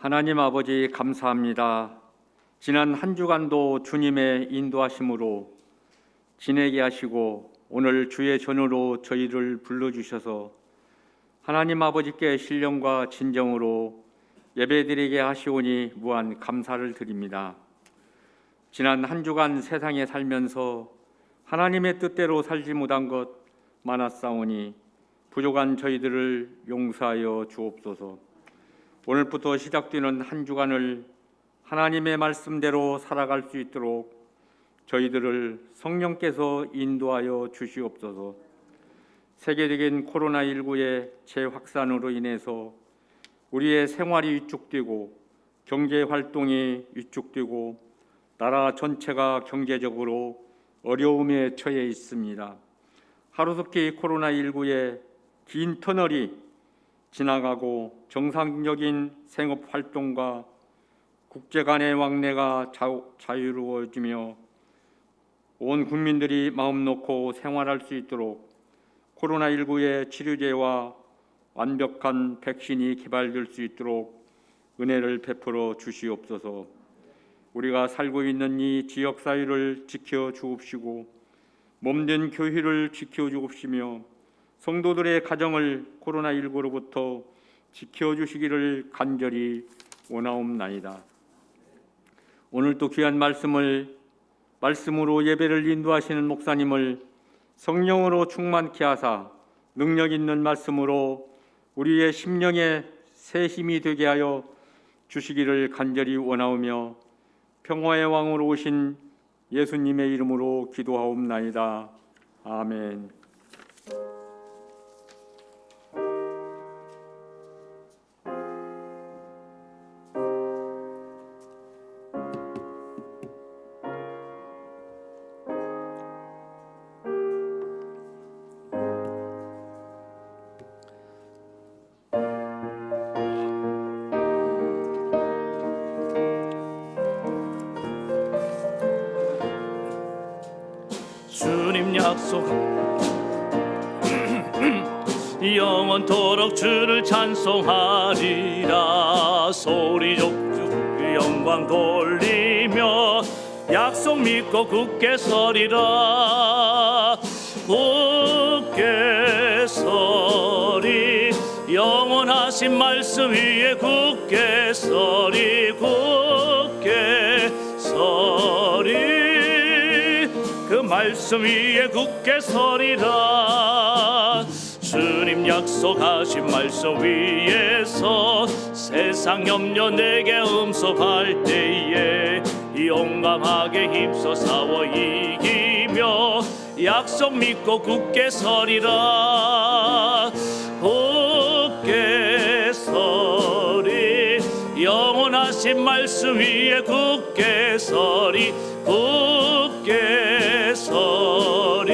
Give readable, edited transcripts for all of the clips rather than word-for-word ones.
하나님 아버지 감사합니다. 지난 한 주간도 주님의 인도하심으로 지내게 하시고 오늘 주의 전으로 저희를 불러주셔서 하나님 아버지께 신령과 진정으로 예배드리게 하시오니 무한 감사를 드립니다. 지난 한 주간 세상에 살면서 하나님의 뜻대로 살지 못한 것 많았사오니 부족한 저희들을 용서하여 주옵소서. 오늘부터 시작되는 한 주간을 하나님의 말씀대로 살아갈 수 있도록 저희들을 성령께서 인도하여 주시옵소서. 세계적인 코로나19의 재확산으로 인해서 우리의 생활이 위축되고 경제활동이 위축되고 나라 전체가 경제적으로 어려움에 처해 있습니다. 하루속히 코로나19의 긴 터널이 지나가고 정상적인 생업활동과 국제 간의 왕래가 자유로워지며 온 국민들이 마음 놓고 생활할 수 있도록 코로나19의 치료제와 완벽한 백신이 개발될 수 있도록 은혜를 베풀어 주시옵소서. 우리가 살고 있는 이 지역사회를 지켜주옵시고 몸된 교회를 지켜주옵시며 성도들의 가정을 코로나19로부터 지켜주시기를 간절히 원하옵나이다. 오늘도 귀한 말씀으로 예배를 인도하시는 목사님을 성령으로 충만케 하사 능력 있는 말씀으로 우리의 심령에 새 힘이 되게 하여 주시기를 간절히 원하오며 평화의 왕으로 오신 예수님의 이름으로 기도하옵나이다. 아멘. 주님 약속 영원토록 주를 찬송하리라. 소리 족주 영광 돌리며 약속 믿고 굳게 서리라. 굳게 서리 영원하신 말씀 위에 굳게 서리. 굳게 서리 그 말씀 위에 굳게 서리라. 주님 약속하신 말씀 위에서 세상 염려 내게 음습할 때에 용감하게 힘써 싸워 이기며 약속 믿고 굳게 서리라. 굳게 서리 영원하신 말씀 위에 굳게 서리. 굳게 서리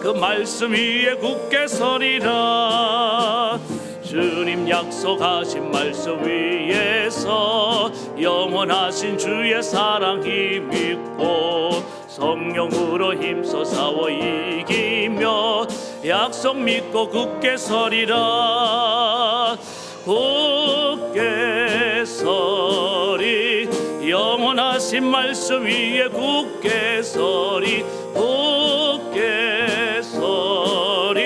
그 말씀 위에 굳게 서리라. 주님 약속하신 말씀 위에서 영원하신 주의 사랑 힘입고 성령으로 힘써 싸워 이기며 약속 믿고 굳게 서리라. 굳게 서리 영원하신 말씀 위에 굳게 서리. 굳게 서리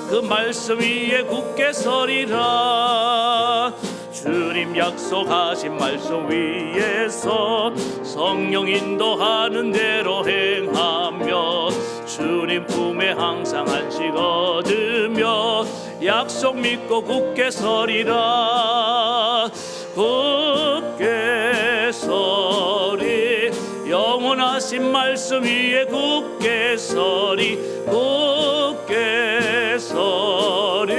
그 말씀 위에 굳게 서리라. 주님 약속하신 말씀 위에서 성령 인도하는 대로 행하며 주님 품에 항상 안식 얻으며 약속 믿고 굳게 서리라. 굳게 서리 영원하신 말씀 위에 굳게 서리. 굳게 서리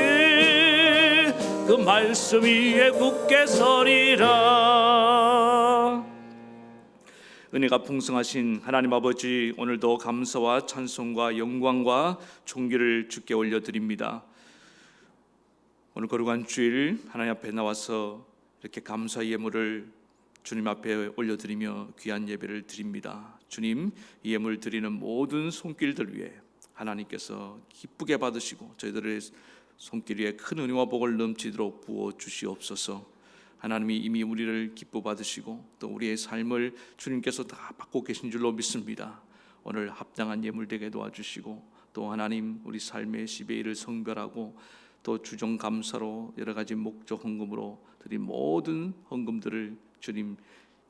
그 말씀 위에 굳게 서리라. 은혜가 풍성하신 하나님 아버지, 오늘도 감사와 찬송과 영광과 존귀를 주께 올려드립니다. 오늘 거룩한 주일 하나님 앞에 나와서 이렇게 감사의 예물을 주님 앞에 올려드리며 귀한 예배를 드립니다. 주님, 이 예물 드리는 모든 손길들 위해 하나님께서 기쁘게 받으시고 저희들을 손길 위에 큰 은혜와 복을 넘치도록 부어 주시옵소서. 하나님이 이미 우리를 기뻐 받으시고 또 우리의 삶을 주님께서 다 받고 계신 줄로 믿습니다. 오늘 합당한 예물 되게 도와주시고 또 하나님 우리 삶의 10의 1을 성별하고 또 주정 감사로 여러 가지 목적 헌금으로 드린 모든 헌금들을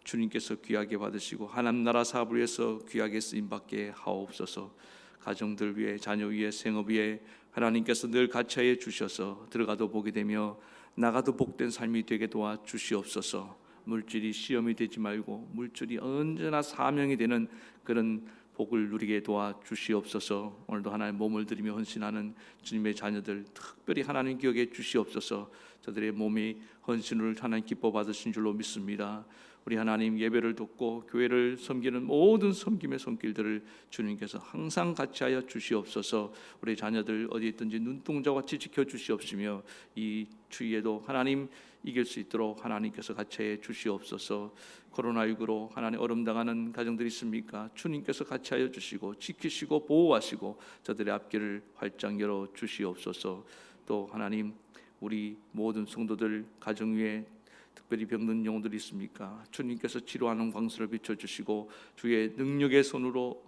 주님께서 귀하게 받으시고 하나님 나라 사업을 위해서 귀하게 쓰임 받게 하옵소서. 가정들 위해 자녀 위해 생업 위해 하나님께서 늘 같이하여 주셔서 들어가도 복이 되며 나가도 복된 삶이 되게 도와 주시옵소서. 물질이 시험이 되지 말고 물질이 언제나 사명이 되는 그런 복을 누리게 도와 주시옵소서. 오늘도 하나님 몸을 들이며 헌신하는 주님의 자녀들 특별히 하나님 기억해 주시옵소서. 저들의 몸이 헌신을 하나님 기뻐 받으신 줄로 믿습니다. 우리 하나님 예배를 돕고 교회를 섬기는 모든 섬김의 손길들을 주님께서 항상 같이하여 주시옵소서. 우리 자녀들 어디 있든지 눈동자같이 지켜주시옵시며 이 추위에도 하나님 이길 수 있도록 하나님께서 같이하여 주시옵소서. 코로나19로 하나님 얼음당하는 가정들이 있습니까? 주님께서 같이하여 주시고 지키시고 보호하시고 저들의 앞길을 활짝 열어 주시옵소서. 또 하나님 우리 모든 성도들 가정 위에 특별히 병든 영혼들이 있습니까? 주님께서 치료하는 광선을 비춰주시고 주의 능력의 손으로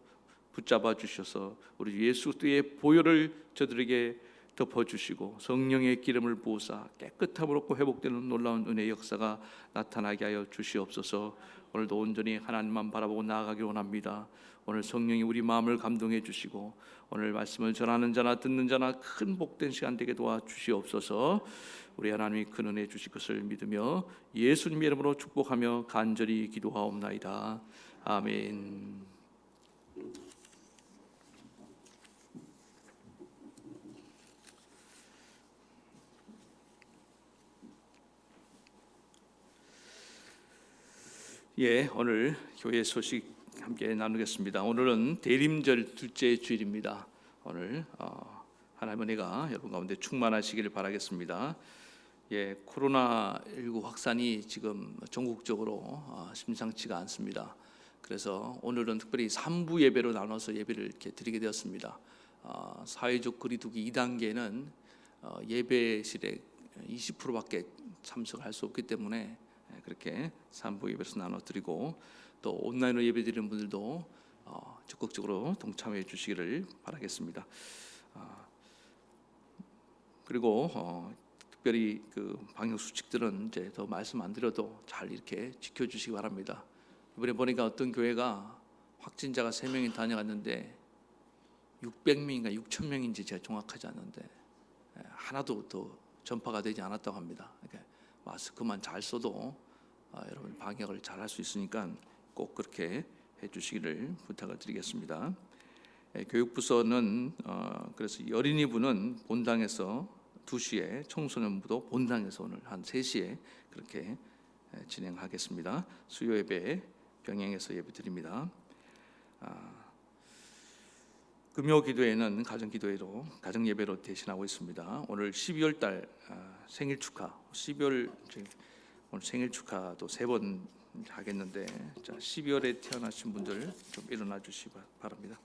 붙잡아 주셔서 우리 예수 그리스도의 보혈을 저들에게 덮어주시고 성령의 기름을 부으사 깨끗함을 얻고 회복되는 놀라운 은혜의 역사가 나타나게 하여 주시옵소서. 오늘도 온전히 하나님만 바라보고 나아가길 원합니다. 오늘 성령이 우리 마음을 감동해 주시고 오늘 말씀을 전하는 자나 듣는 자나 큰 복된 시간 되게 도와주시옵소서. 우리 하나님이 큰 은혜 주실 것을 믿으며 예수님의 이름으로 축복하며 간절히 기도하옵나이다. 아멘. 오늘 교회 소식 함께 나누겠습니다. 오늘은 대림절 둘째 주일입니다. 오늘 하나님의 은혜가 여러분 가운데 충만하시기를 바라겠습니다. 코로나19 확산이 지금 전국적으로 심상치가 않습니다. 그래서 오늘은 특별히 3부 예배로 나눠서 예배를 이렇게 드리게 되었습니다. 사회적 거리두기 2단계는 예배실에 20%밖에 참석할 수 없기 때문에 그렇게 3부 예배에서 나눠드리고 또 온라인으로 예배드리는 분들도 적극적으로 동참해 주시기를 바라겠습니다. 그리고 특별히 그 방역 수칙들은 이제 더 말씀 안 드려도 잘 이렇게 지켜주시기 바랍니다. 이번에 보니까 어떤 교회가 확진자가 3명이 다녀갔는데 600명인가 6,000명인지 제가 정확하지 않는데 하나도 더 전파가 되지 않았다고 합니다. 그러니까 마스크만 잘 써도 여러분 방역을 잘 할 수 있으니까 꼭 그렇게 해주시기를 부탁을 드리겠습니다. 교육부서는 그래서 어린이부는 본당에서 2시에 청소년부도 본당에서 오늘 한 3시에 그렇게 진행하겠습니다. 수요 예배 병행해서 예배 드립니다. 금요 기도회는 가정 기도회로 가정 예배로 대신하고 있습니다. 오늘 12월 달 생일 축하, 오늘 생일 축하도 3번 하겠는데 12월에 태어나신 분들 좀 일어나 주시기 바랍니다.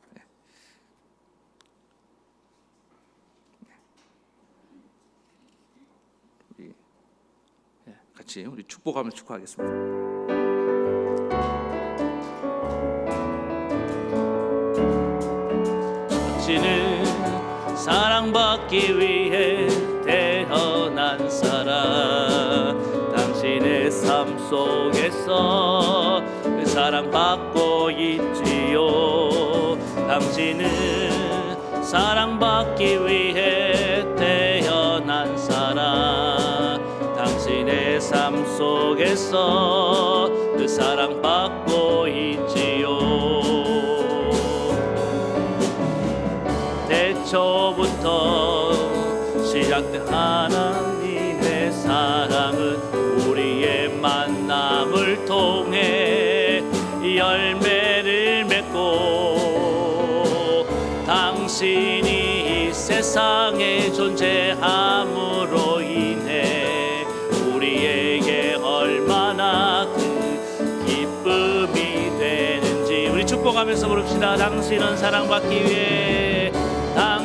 같이 우리 축복하면서 축하하겠습니다. 당신은 사랑받기 위해 태어난 사람, 당신의 삶 속에서 사랑받고 있지요. 당신은 사랑받기 위해 태어난 사람, 당신의 삶 속에서 그 사랑받고 있지요. 태초부터 시작된 하나님의 사랑은 우리의 만남을 통해 열매를 맺고 당신이 이 세상에 존재함으로 인해 우리에게 얼마나 큰 기쁨이 되는지 우리 축복하면서 부릅시다. 당신은 사랑받기 위해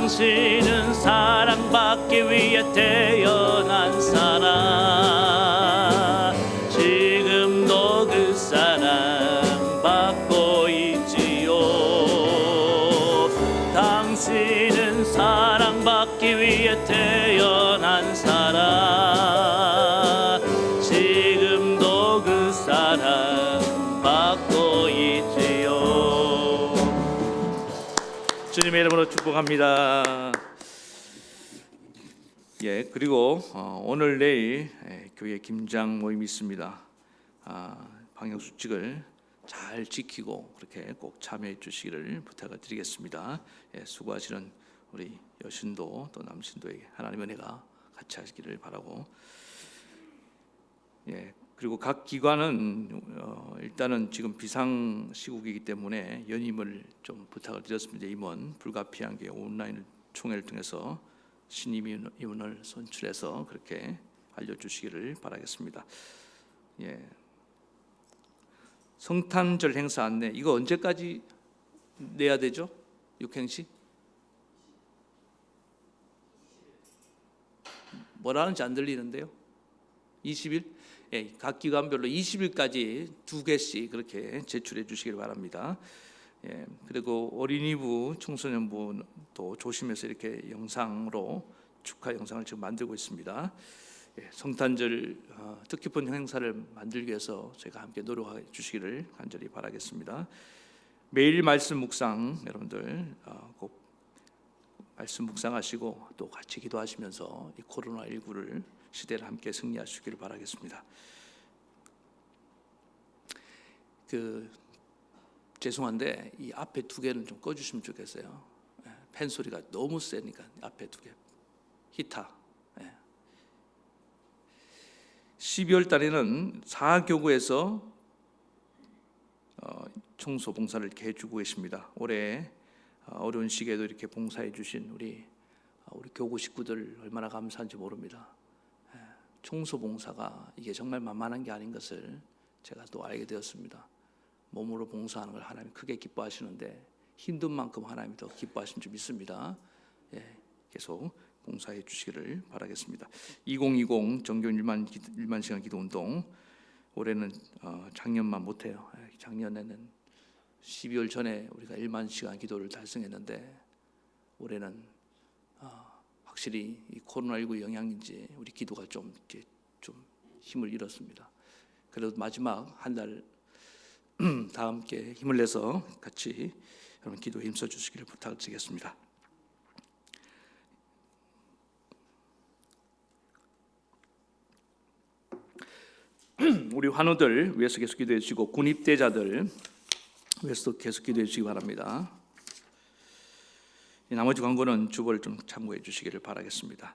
당신은 사랑받기 위해 태어난 사람, 지금도 그 사랑받고 있지요. 당신은 사랑받기 위해 태어난 사람, 지금도 그 사랑받고 있지요. 주님의 이름으로 축복합니다. 예, 그리고 오늘 내일 교회 김장 모임이 있습니다. 방역 수칙을 잘 지키고 그렇게 꼭 참여해 주시기를 부탁을 드리겠습니다. 예, 수고하시는 우리 여신도 또 남신도에게 하나님의 은혜가 같이 하시기를 바라고, 예, 그리고 각 기관은 일단은 지금 비상 시국이기 때문에 연임을 좀 부탁을 드렸습니다. 임원 불가피한 게 온라인 총회를 통해서 신임 임원을 선출해서 그렇게 알려주시기를 바라겠습니다. 예. 성탄절 행사 안내 이거 언제까지 내야 되죠? 육행시 뭐라는지 안 들리는데요. 20일? 예, 각 기관별로 20일까지 2개씩 그렇게 제출해 주시길 바랍니다. 예, 그리고 어린이부, 청소년부도 조심해서 이렇게 영상으로 축하 영상을 지금 만들고 있습니다. 예, 성탄절 뜻깊은 행사를 만들기 위해서 저희가 함께 노력해 주시기를 간절히 바라겠습니다. 매일 말씀 묵상 여러분들 꼭 말씀 묵상하시고 또 같이 기도하시면서 이 코로나19를 시대를 함께 승리하시기를 바라겠습니다. 죄송한데 이 앞에 2개는 좀 꺼주시면 좋겠어요. 팬 소리가 너무 세니까 앞에 2개 히타. 12월 달에는 4교구에서 청소 봉사를 이렇게 해주고 계십니다. 올해 어려운 시기에도 이렇게 봉사해 주신 우리 교구 식구들 얼마나 감사한지 모릅니다. 청소 봉사가 이게 정말 만만한 게 아닌 것을 제가 또 알게 되었습니다. 몸으로 봉사하는 걸 하나님 크게 기뻐하시는데 힘든 만큼 하나님이 더 기뻐하신 줄 믿습니다. 예, 계속 봉사해 주시기를 바라겠습니다. 2020 정규 1만 시간 기도 운동 올해는 작년만 못해요. 작년에는 12월 전에 우리가 1만 시간 기도를 달성했는데 올해는 확실히 이 코로나19 영향인지 우리 기도가 좀 힘을 잃었습니다. 그래도 마지막 한 달 다 함께 힘을 내서 같이 여러분 기도에 힘써 주시기를 부탁드리겠습니다. 우리 환우들 위해서 계속 기도해 주시고 군입대자들 위해서 계속 기도해 주시기 바랍니다. 나머지 광고는 주보를 좀 참고해 주시기를 바라겠습니다.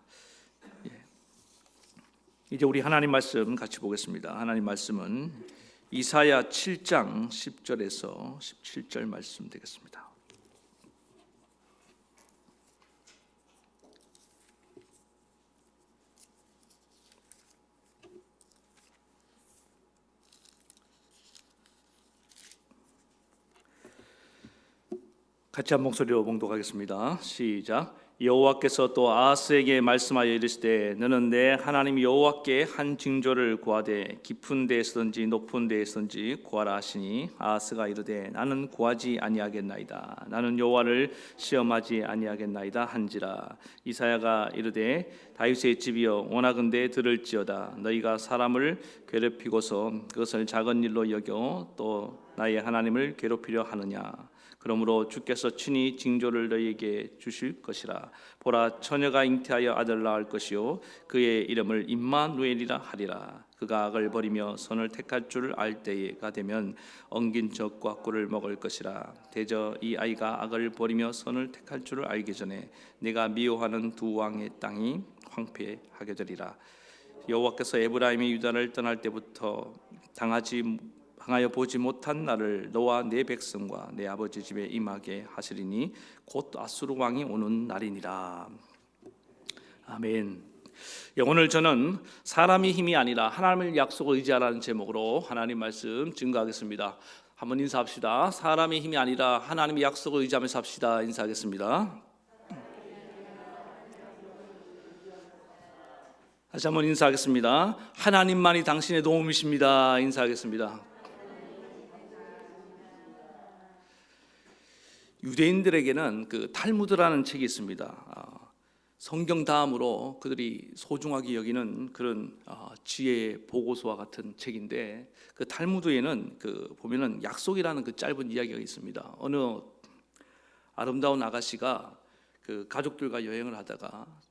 이제 우리 하나님 말씀 같이 보겠습니다. 하나님 말씀은 이사야 7장 10절에서 17절 말씀 되겠습니다. 같이 한 목소리로 봉독하겠습니다. 시작. 여호와께서 또 아하스에게 말씀하여 이르시되 너는 내 하나님 여호와께 한 징조를 구하되 깊은 데에서든지 높은 데에서든지 구하라 하시니 아하스가 이르되 나는 구하지 아니하겠나이다. 나는 여호와를 시험하지 아니하겠나이다 한지라. 이사야가 이르되 다윗의 집이여 원하건대 들을지어다. 너희가 사람을 괴롭히고서 그것을 작은 일로 여겨 또 나의 하나님을 괴롭히려 하느냐. 그러므로 주께서 친히 징조를 너희에게 주실 것이라. 보라, 처녀가 잉태하여 아들을 낳을 것이요 그의 이름을 임마누엘이라 하리라. 그가 악을 버리며 선을 택할 줄 알 때가 되면 엉긴 젖과 꿀을 먹을 것이라. 대저 이 아이가 악을 버리며 선을 택할 줄을 알기 전에 내가 미워하는 두 왕의 땅이 황폐하게 되리라. 여호와께서 에브라임이 유다를 떠날 때부터 당하여 보지 못한 날을 너와 내 백성과 내 아버지 집에 임하게 하시리니 곧 아수르 왕이 오는 날이니라. 아멘. 오늘 저는 사람의 힘이 아니라 하나님의 약속을 의지하라는 제목으로 하나님 말씀 증거하겠습니다. 한번 인사합시다. 사람의 힘이 아니라 하나님의 약속을 의지하면서 합시다. 인사하겠습니다. 다시 한번 인사하겠습니다. 하나님만이 당신의 도움이십니다. 인사하겠습니다. 유대인들에게는 그 탈무드라는 책이 있습니다. 성경 다음으로 그들이 소중하게 여기는 그런 지혜의 보고서와 같은 책인데, 그 탈무드에는 그 보면은 약속이라는 그 짧은 이야기가 있습니다. 어느 아름다운 아가씨가 그 가족들과 여행을 하다가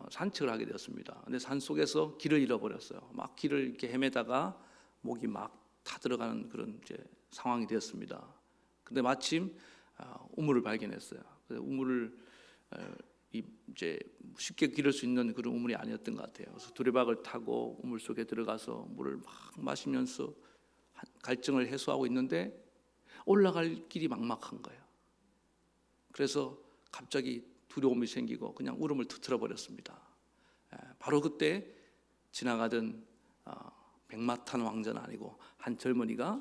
산책을 하게 되었습니다. 근데 산 속에서 길을 잃어버렸어요. 막 길을 이렇게 헤매다가 목이 막 타들어가는 그런 이제 상황이 되었습니다. 근데 마침 우물을 발견했어요. 우물을 이제 쉽게 기를 수 있는 그런 우물이 아니었던 것 같아요. 그래서 두레박을 타고 우물 속에 들어가서 물을 막 마시면서 갈증을 해소하고 있는데 올라갈 길이 막막한 거예요. 그래서 갑자기 두려움이 생기고 그냥 울음을 터뜨려 버렸습니다. 바로 그때 지나가던 백마탄 왕자는 아니고 한 젊은이가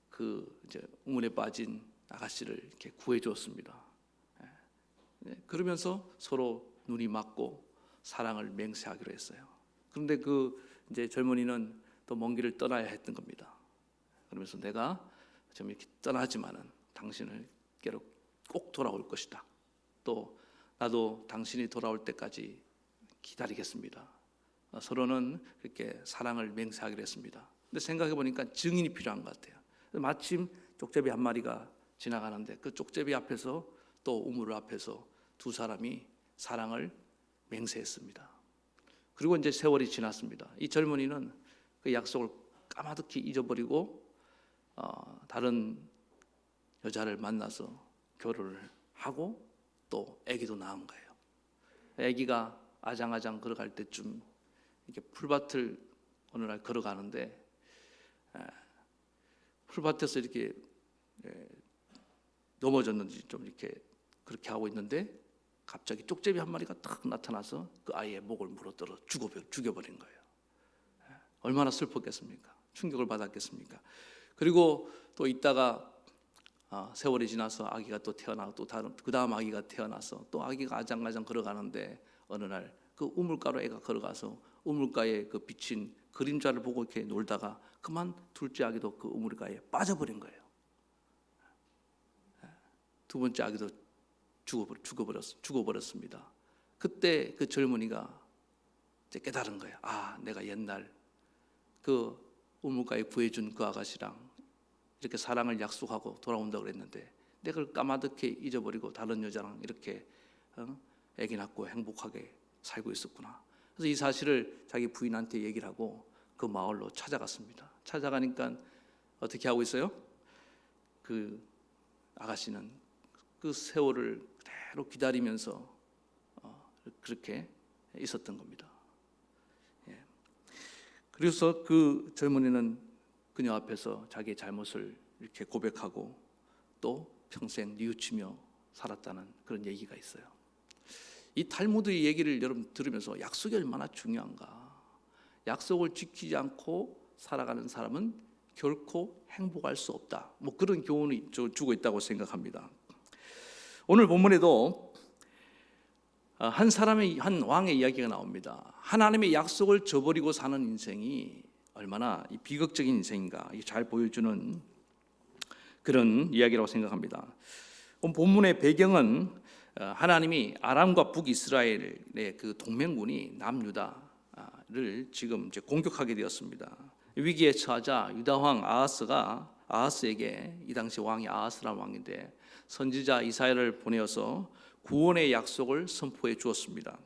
그 이제 우물에 빠진 아가씨를 이렇게 구해 주었습니다. 그러면서 서로 눈이 맞고 사랑을 맹세하기로 했어요. 그런데 그 이제 젊은이는 또 먼 길을 떠나야 했던 겁니다. 그러면서 내가 좀 이렇게 떠나지만은 당신을께로 꼭 돌아올 것이다. 또 나도 당신이 돌아올 때까지 기다리겠습니다. 서로는 그렇게 사랑을 맹세하기로 했습니다. 근데 생각해 보니까 증인이 필요한 것 같아요. 마침 족제비 한 마리가 지나가는데 그 족제비 앞에서 또 우물 앞에서 두 사람이 사랑을 맹세했습니다. 그리고 이제 세월이 지났습니다. 이 젊은이는 그 약속을 까마득히 잊어버리고 다른 여자를 만나서 결혼을 하고 또 아기도 낳은 거예요. 아기가 아장아장 걸어갈 때쯤 이렇게 풀밭을 어느 날 걸어가는데 풀밭에서 이렇게 넘어졌는지 좀 이렇게 그렇게 하고 있는데 갑자기 쪽제비 한 마리가 딱 나타나서 그 아이의 목을 물어뜯어 죽여버린 거예요. 얼마나 슬펐겠습니까? 충격을 받았겠습니까? 그리고 또 있다가 세월이 지나서 아기가 또 태어나고 또 다른 그 다음 아기가 태어나서 또 아기가 아장아장 걸어가는데 어느 날 그 우물가로 애가 걸어가서 우물가에 그 비친 그림자를 보고 이렇게 놀다가 그만 둘째 아기도 그 우물가에 빠져버린 거예요. 두 번째 아기도 죽어버렸습니다. 그때 그 젊은이가 이제 깨달은 거예요. 내가 옛날 그 우물가에 구해준 그 아가씨랑 이렇게 사랑을 약속하고 돌아온다고 그랬는데 내가 그걸 까마득히 잊어버리고 다른 여자랑 이렇게 애기 낳고 행복하게 살고 있었구나. 그래서 이 사실을 자기 부인한테 얘기를 하고 그 마을로 찾아갔습니다. 찾아가니까 어떻게 하고 있어요? 그 아가씨는 그 세월을 그대로 기다리면서 그렇게 있었던 겁니다. 그래서 그 젊은이는 그녀 앞에서 자기의 잘못을 이렇게 고백하고 또 평생 뉘우치며 살았다는 그런 얘기가 있어요. 이 탈무드의 얘기를 여러분 들으면서 약속이 얼마나 중요한가. 약속을 지키지 않고 살아가는 사람은 결코 행복할 수 없다. 뭐 그런 교훈을 주고 있다고 생각합니다. 오늘 본문에도 한 왕의 이야기가 나옵니다. 하나님의 약속을 저버리고 사는 인생이 얼마나 비극적인 인생인가 잘 보여주는 그런 이야기라고 생각합니다. 본문의 배경은 하나님이 아람과 북이스라엘의 그 동맹군이 남유다를 지금 이제 공격하게 되었습니다. 위기에 처하자 유다 왕 아하스에게 이 당시 왕이 아하스라는 왕인데 선지자 이사야를 보내어서 구원의 약속을 선포해 주었습니다.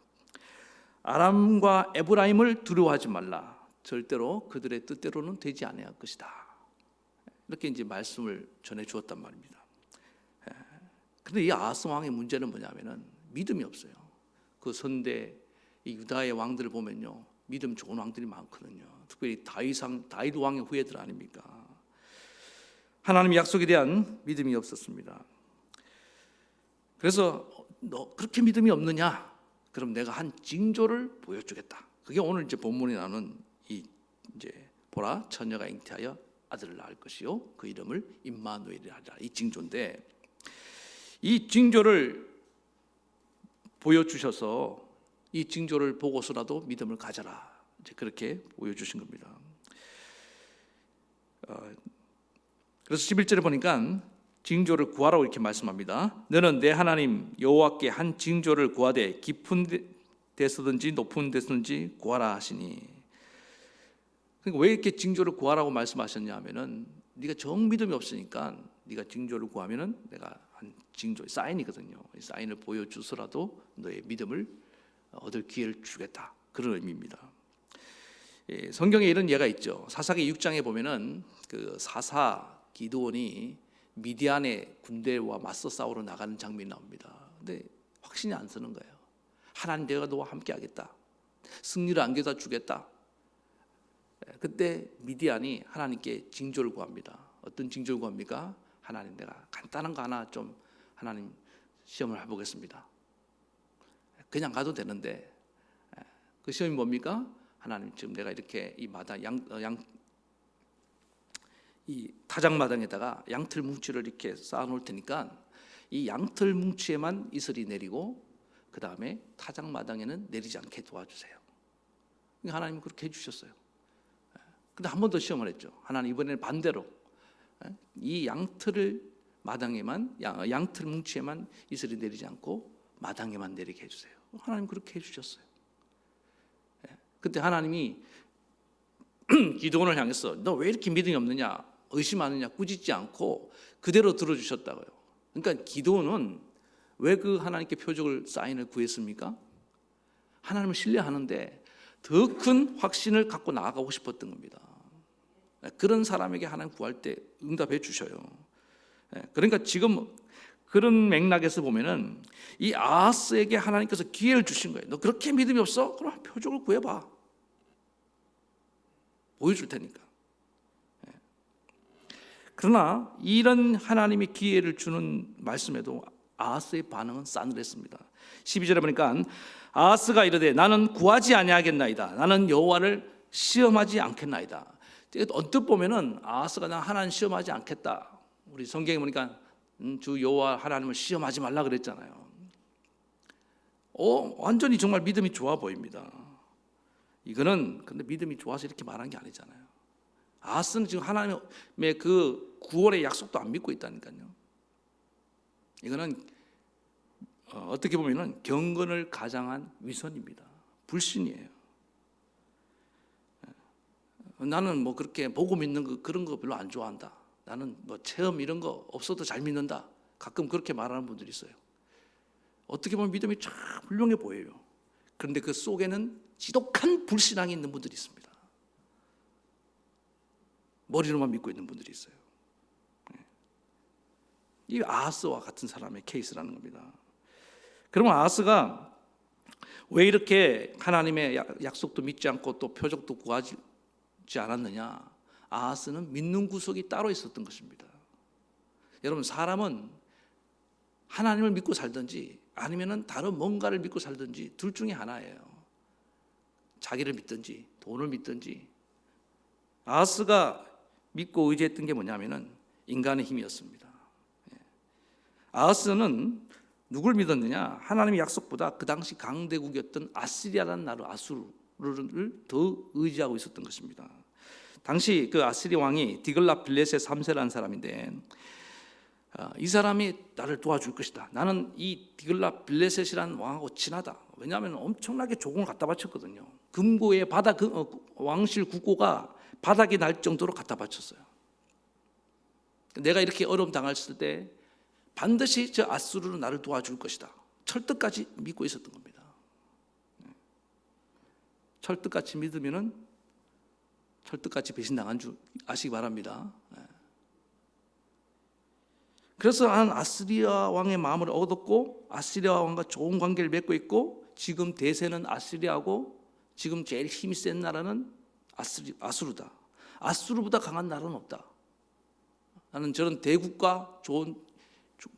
아람과 에브라임을 두려워하지 말라. 절대로 그들의 뜻대로는 되지 아니할 것이다. 이렇게 이제 말씀을 전해 주었단 말입니다. 그런데 이 아하스 왕의 문제는 뭐냐면은 믿음이 없어요. 그 선대 이 유다의 왕들을 보면요, 믿음 좋은 왕들이 많거든요. 특별히 다윗 왕의 후예들 아닙니까? 하나님의 약속에 대한 믿음이 없었습니다. 그래서 너 그렇게 믿음이 없느냐? 그럼 내가 한 징조를 보여주겠다. 그게 오늘 이제 본문에 나오는 이제 보라 처녀가 잉태하여 아들을 낳을 것이요 그 이름을 임마누엘이라 하리라. 이 징조인데 이 징조를 보여주셔서 이 징조를 보고서라도 믿음을 가져라. 이제 그렇게 보여주신 겁니다. 그래서 11절에 보니까 징조를 구하라고 이렇게 말씀합니다. 너는 내 하나님 여호와께 한 징조를 구하되 깊은 데서든지 높은 데서든지 구하라 하시니. 그러니까 왜 이렇게 징조를 구하라고 말씀하셨냐 하면은 네가 정 믿음이 없으니까 네가 징조를 구하면은 내가 한 징조 사인이거든요. 이 사인을 보여주서라도 너의 믿음을 얻을 기회를 주겠다, 그런 의미입니다. 성경에 이런 예가 있죠. 사사기 6장에 보면은 그 사사 기드온이 미디안의 군대와 맞서 싸우러 나가는 장면이 나옵니다. 근데 확신이 안 서는 거예요. 하나님, 내가 너와 함께 하겠다, 승리를 안겨다 주겠다. 그때 미디안이 하나님께 징조를 구합니다. 어떤 징조를 구합니까? 하나님, 내가 간단한 거 하나 좀 하나님 시험을 해보겠습니다. 그냥 가도 되는데 그 시험이 뭡니까? 하나님, 지금 내가 이렇게 이 마당 이 타작 마당에다가 양털 뭉치를 이렇게 쌓아놓을 테니까 이 양털 뭉치에만 이슬이 내리고 그 다음에 타작 마당에는 내리지 않게 도와주세요. 하나님 그렇게 해주셨어요. 근데 한 번 더 시험을 했죠. 하나님, 이번에는 반대로 이 양털을 마당에만, 양털 뭉치에만 이슬이 내리지 않고 마당에만 내리게 해주세요. 하나님 그렇게 해주셨어요. 그때 하나님이 기드온을 향해서 너 왜 이렇게 믿음이 없느냐, 의심하느냐, 꾸짖지 않고 그대로 들어주셨다고요. 그러니까 기드온은 왜 그 하나님께 표적을 사인을 구했습니까? 하나님을 신뢰하는데 더 큰 확신을 갖고 나아가고 싶었던 겁니다. 그런 사람에게 하나님 구할 때 응답해 주셔요. 그러니까 지금 그런 맥락에서 보면은 이 아하스에게 하나님께서 기회를 주신 거예요. 너 그렇게 믿음이 없어? 그럼 표적을 구해봐. 보여줄 테니까. 그러나 이런 하나님의 기회를 주는 말씀에도 아하스의 반응은 싸늘했습니다. 12절에 보니까 아하스가 이르되 나는 구하지 아니하겠나이다. 나는 여호와를 시험하지 않겠나이다. 언뜻 보면은 아하스가 나 하나님 시험하지 않겠다. 우리 성경에 보니까 주 여호와 하나님을 시험하지 말라 그랬잖아요. 완전히 정말 믿음이 좋아 보입니다. 이거는 근데 믿음이 좋아서 이렇게 말한 게 아니잖아요. 아하스는 지금 하나님의 그 구원의 약속도 안 믿고 있다니까요. 이거는 어떻게 보면은 경건을 가장한 위선입니다. 불신이에요. 나는 뭐 그렇게 보고 믿는 거 그런 거 별로 안 좋아한다. 나는 뭐 체험 이런 거 없어도 잘 믿는다. 가끔 그렇게 말하는 분들이 있어요. 어떻게 보면 믿음이 참 훌륭해 보여요. 그런데 그 속에는 지독한 불신앙이 있는 분들이 있습니다. 머리로만 믿고 있는 분들이 있어요. 이 아하스와 같은 사람의 케이스라는 겁니다. 그러면 아하스가 왜 이렇게 하나님의 약속도 믿지 않고 또 표적도 구하지 않았느냐? 아하스는 믿는 구석이 따로 있었던 것입니다. 여러분, 사람은 하나님을 믿고 살든지 아니면은 다른 뭔가를 믿고 살든지 둘 중에 하나예요. 자기를 믿든지 돈을 믿든지. 아하스가 믿고 의지했던 게 뭐냐면은 인간의 힘이었습니다. 아하스는 누굴 믿었느냐? 하나님의 약속보다 그 당시 강대국이었던 아시리아라는 나라 아수르를 더 의지하고 있었던 것입니다. 당시 그 아시리 왕이 디글라 빌레셋 3세라는 사람인데 이 사람이 나를 도와줄 것이다. 나는 이 디글라 빌레셋이라는 왕하고 친하다. 왜냐하면 엄청나게 조공을 갖다 바쳤거든요. 금고에 왕실 국고가 바닥이 날 정도로 갖다 바쳤어요. 내가 이렇게 어려움 당했을 때 반드시 저 아수르는 나를 도와줄 것이다. 철떡까지 믿고 있었던 겁니다. 철떡같이 믿으면은 철떡같이 배신당한 줄 아시기 바랍니다. 그래서 한 아시리아 왕의 마음을 얻었고 아시리아 왕과 좋은 관계를 맺고 있고 지금 대세는 아시리아고 지금 제일 힘이 센 나라는 아수르다. 아수르보다 강한 나라는 없다. 나는 저런 대국과 좋은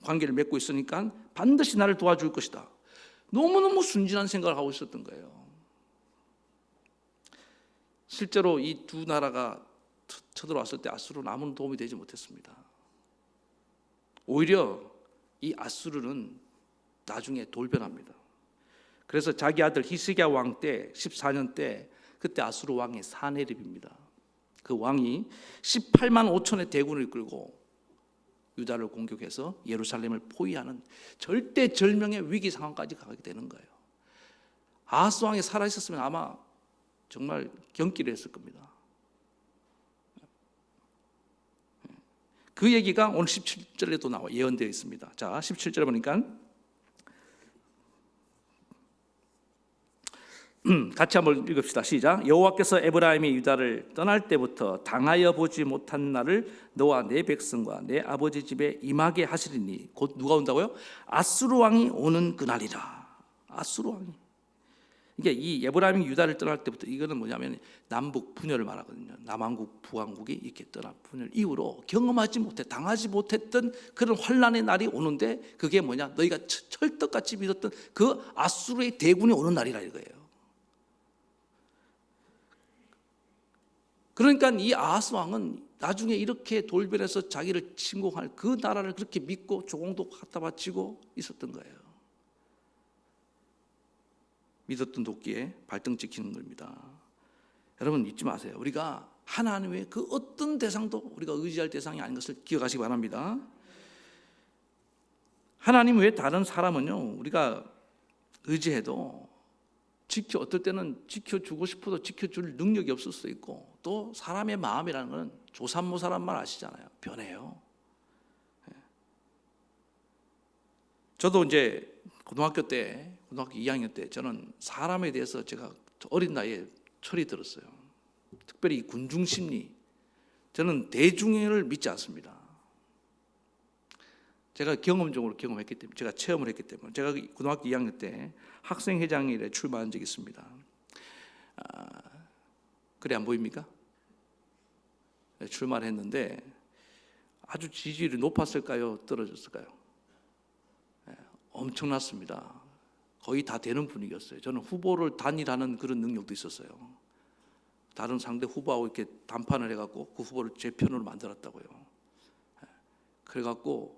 관계를 맺고 있으니까 반드시 나를 도와줄 것이다. 너무너무 순진한 생각을 하고 있었던 거예요. 실제로 이 두 나라가 쳐들어왔을 때 아수르는 아무런 도움이 되지 못했습니다. 오히려 이 아수르는 나중에 돌변합니다. 그래서 자기 아들 히스기야 왕 때 14년 때 그때 아수르 왕이 사네립입니다. 그 왕이 18만 5천의 대군을 이끌고 유다를 공격해서 예루살렘을 포위하는 절대절명의 위기 상황까지 가게 되는 거예요. 아하스 왕이 살아 있었으면 아마 정말 경기를 했을 겁니다. 그 얘기가 오늘 17절에도 나와 예언되어 있습니다. 자, 17절에 보니까 같이 한번 읽읍시다. 시작. 여호와께서 에브라임이 유다를 떠날 때부터 당하여 보지 못한 날을 너와 내 백성과 내 아버지 집에 임하게 하시리니 곧 누가 온다고요? 아수르 왕이 오는 그날이라. 아수르 왕이. 이게 이 에브라임이 유다를 떠날 때부터 이거는 뭐냐면 남북 분열을 말하거든요. 남한국, 북한국이 이렇게 떠난 분열 이후로 경험하지 못해 당하지 못했던 그런 환란의 날이 오는데 그게 뭐냐? 너희가 철떡같이 믿었던 그 아수르의 대군이 오는 날이라 이거예요. 그러니까 이 아하스 왕은 나중에 이렇게 돌변해서 자기를 침공할 그 나라를 그렇게 믿고 조공도 갖다 바치고 있었던 거예요. 믿었던 도끼에 발등 찍히는 겁니다. 여러분 잊지 마세요. 우리가 하나님의 그 어떤 대상도 우리가 의지할 대상이 아닌 것을 기억하시기 바랍니다. 하나님 외에 다른 사람은요 우리가 의지해도 어떨 때는 지켜주고 싶어도 지켜줄 능력이 없을 수도 있고 또 사람의 마음이라는 건 조삼모사란 말 아시잖아요. 변해요. 저도 이제 고등학교 2학년 때 저는 사람에 대해서 제가 어린 나이에 철이 들었어요. 특별히 군중심리. 저는 대중을 믿지 않습니다. 제가 경험적으로 경험했기 때문에 제가 체험을 했기 때문에 제가 고등학교 2학년 때 학생회장일에 출마한 적이 있습니다. 그래 안 보입니까? 네, 출마를 했는데 아주 지지율이 높았을까요? 떨어졌을까요? 네, 엄청났습니다. 거의 다 되는 분위기였어요. 저는 후보를 단일하는 그런 능력도 있었어요. 다른 상대 후보하고 이렇게 담판을 해갖고 그 후보를 제 편으로 만들었다고요. 네, 그래갖고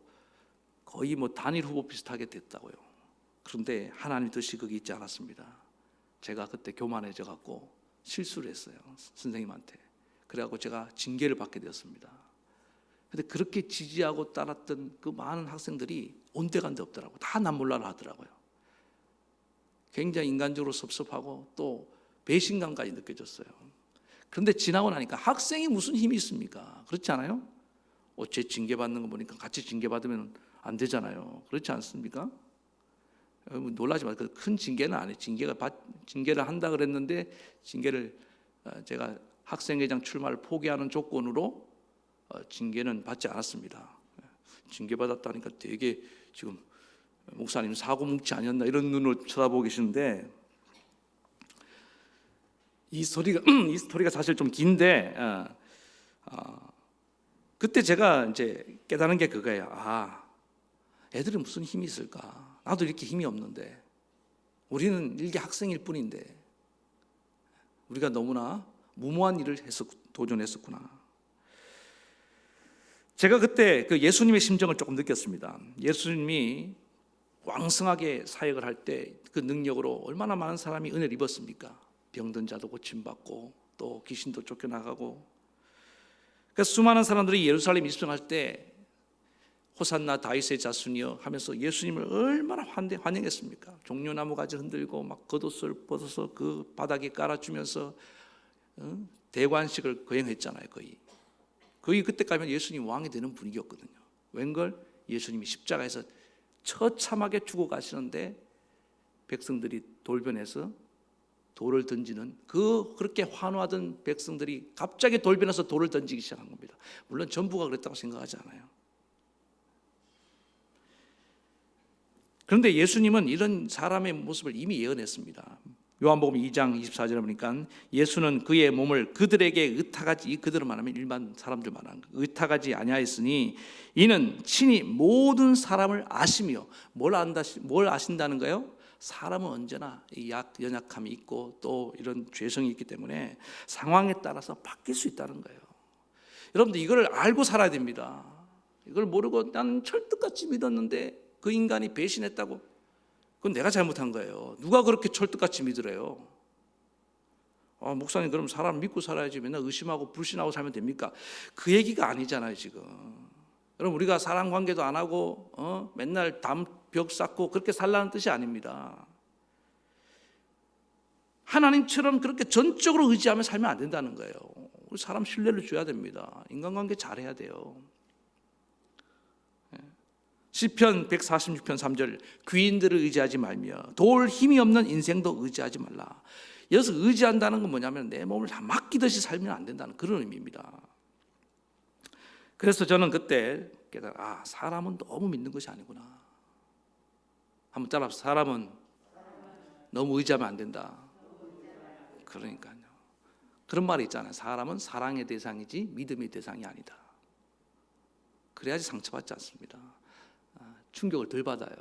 거의 뭐 단일 후보 비슷하게 됐다고요. 그런데 하나님 뜻이 거기 있지 않았습니다. 제가 그때 교만해져 갖고 실수를 했어요. 선생님한테. 그래갖고 제가 징계를 받게 되었습니다. 근데 그렇게 지지하고 따랐던 그 많은 학생들이 온데간데 없더라고요. 다 난 몰라라 하더라고요. 굉장히 인간적으로 섭섭하고 또 배신감까지 느껴졌어요. 그런데 지나고 나니까 학생이 무슨 힘이 있습니까? 그렇지 않아요? 제 징계받는 거 보니까 같이 징계받으면 안 되잖아요. 그렇지 않습니까? 놀라지 마세요. 큰 징계는 아니에요. 징계를 한다 그랬는데 징계를 제가 학생회장 출마를 포기하는 조건으로 징계는 받지 않았습니다. 징계 받았다니까 되게 지금 목사님 사고뭉치 아니었나 이런 눈으로 쳐다보고 계시는데 이 스토리가 사실 좀 긴데 그때 제가 이제 깨달은 게 그거예요. 애들이 무슨 힘이 있을까? 나도 이렇게 힘이 없는데 우리는 일개 학생일 뿐인데 우리가 너무나 무모한 일을 도전했었구나. 제가 그때 그 예수님의 심정을 조금 느꼈습니다. 예수님이 왕성하게 사역을 할 때 그 능력으로 얼마나 많은 사람이 은혜를 입었습니까? 병든 자도 고침받고 또 귀신도 쫓겨나가고 그러니까 수많은 사람들이 예루살렘 입성할 때 호산나 다윗의 자손이여 하면서 예수님을 얼마나 환영했습니까? 종려나무 가지 흔들고 막 겉옷을 벗어서 그 바닥에 깔아주면서 대관식을 거행했잖아요. 거의 그때 가면 예수님 왕이 되는 분위기였거든요. 웬걸 예수님이 십자가에서 처참하게 죽어가시는데 백성들이 돌변해서 돌을 던지는 그렇게 환호하던 백성들이 갑자기 돌변해서 돌을 던지기 시작한 겁니다. 물론 전부가 그랬다고 생각하지 않아요. 그런데 예수님은 이런 사람의 모습을 이미 예언했습니다. 요한복음 2장 24절에 보니까 예수는 그의 몸을 그들에게 의탁하지, 그들을 말하면 일반 사람들 말하는 거예요. 의탁하지 아니하였으니 이는 친히 모든 사람을 아시며 뭘 아신다는 거예요? 사람은 언제나 연약함이 있고 또 이런 죄성이 있기 때문에 상황에 따라서 바뀔 수 있다는 거예요. 여러분들 이걸 알고 살아야 됩니다. 이걸 모르고 나는 철떡같이 믿었는데 그 인간이 배신했다고? 그건 내가 잘못한 거예요. 누가 그렇게 철떡같이 믿으래요? 목사님 그럼 사람 믿고 살아야지 맨날 의심하고 불신하고 살면 됩니까? 그 얘기가 아니잖아요 지금. 여러분 우리가 사랑 관계도 안 하고 맨날 담벽 쌓고 그렇게 살라는 뜻이 아닙니다. 하나님처럼 그렇게 전적으로 의지하며 살면 안 된다는 거예요. 우리 사람 신뢰를 줘야 됩니다. 인간관계 잘해야 돼요. 시편 146편 3절 귀인들을 의지하지 말며 도울 힘이 없는 인생도 의지하지 말라. 여기서 의지한다는 건 뭐냐면 내 몸을 다 맡기듯이 살면 안 된다는 그런 의미입니다. 그래서 저는 그때 깨달아 사람은 너무 믿는 것이 아니구나. 한번 따라서 사람은 너무 의지하면 안 된다. 그러니까요. 그런 말이 있잖아요. 사람은 사랑의 대상이지 믿음의 대상이 아니다. 그래야지 상처받지 않습니다. 충격을 덜 받아요.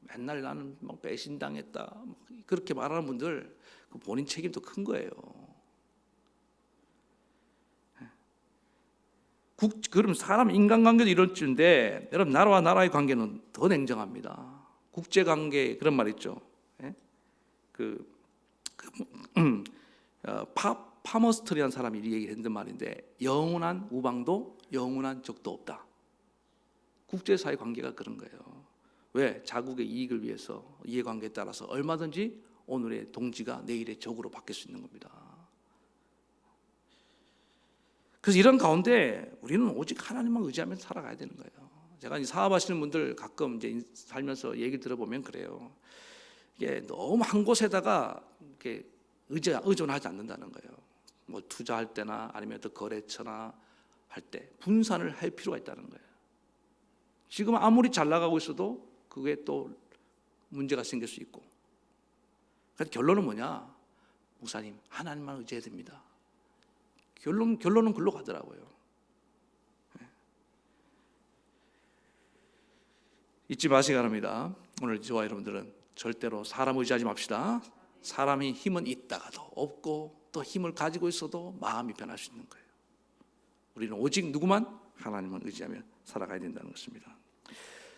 맨날 나는 막 배신당했다 그렇게 말하는 분들 본인 책임도 큰 거예요. 그럼 사람 인간관계도 이럴 줄인데 여러분 나라와 나라의 관계는 더 냉정합니다. 국제관계 그런 말 있죠. 파머스터리한 사람이 이 얘기를 했던 말인데 영원한 우방도 영원한 적도 없다. 국제사회 관계가 그런 거예요. 왜? 자국의 이익을 위해서 이해관계에 따라서 얼마든지 오늘의 동지가 내일의 적으로 바뀔 수 있는 겁니다. 그래서 이런 가운데 우리는 오직 하나님만 의지하면서 살아가야 되는 거예요. 제가 이 사업하시는 분들 가끔 이제 살면서 얘기 들어보면 그래요. 이게 너무 한 곳에다가 이렇게 의존하지 않는다는 거예요. 뭐 투자할 때나 아니면 또 거래처나 할 때 분산을 할 필요가 있다는 거예요. 지금 아무리 잘 나가고 있어도 그게 또 문제가 생길 수 있고. 그래서 결론은 뭐냐? 목사님 하나님만 의지해야 됩니다. 결론은 글로 가더라고요. 잊지 마시기 바랍니다. 오늘 저와 여러분들은 절대로 사람 의지하지 맙시다. 사람이 힘은 있다가도 없고 또 힘을 가지고 있어도 마음이 변할 수 있는 거예요. 우리는 오직 누구만? 하나님만 의지하며 살아가야 된다는 것입니다.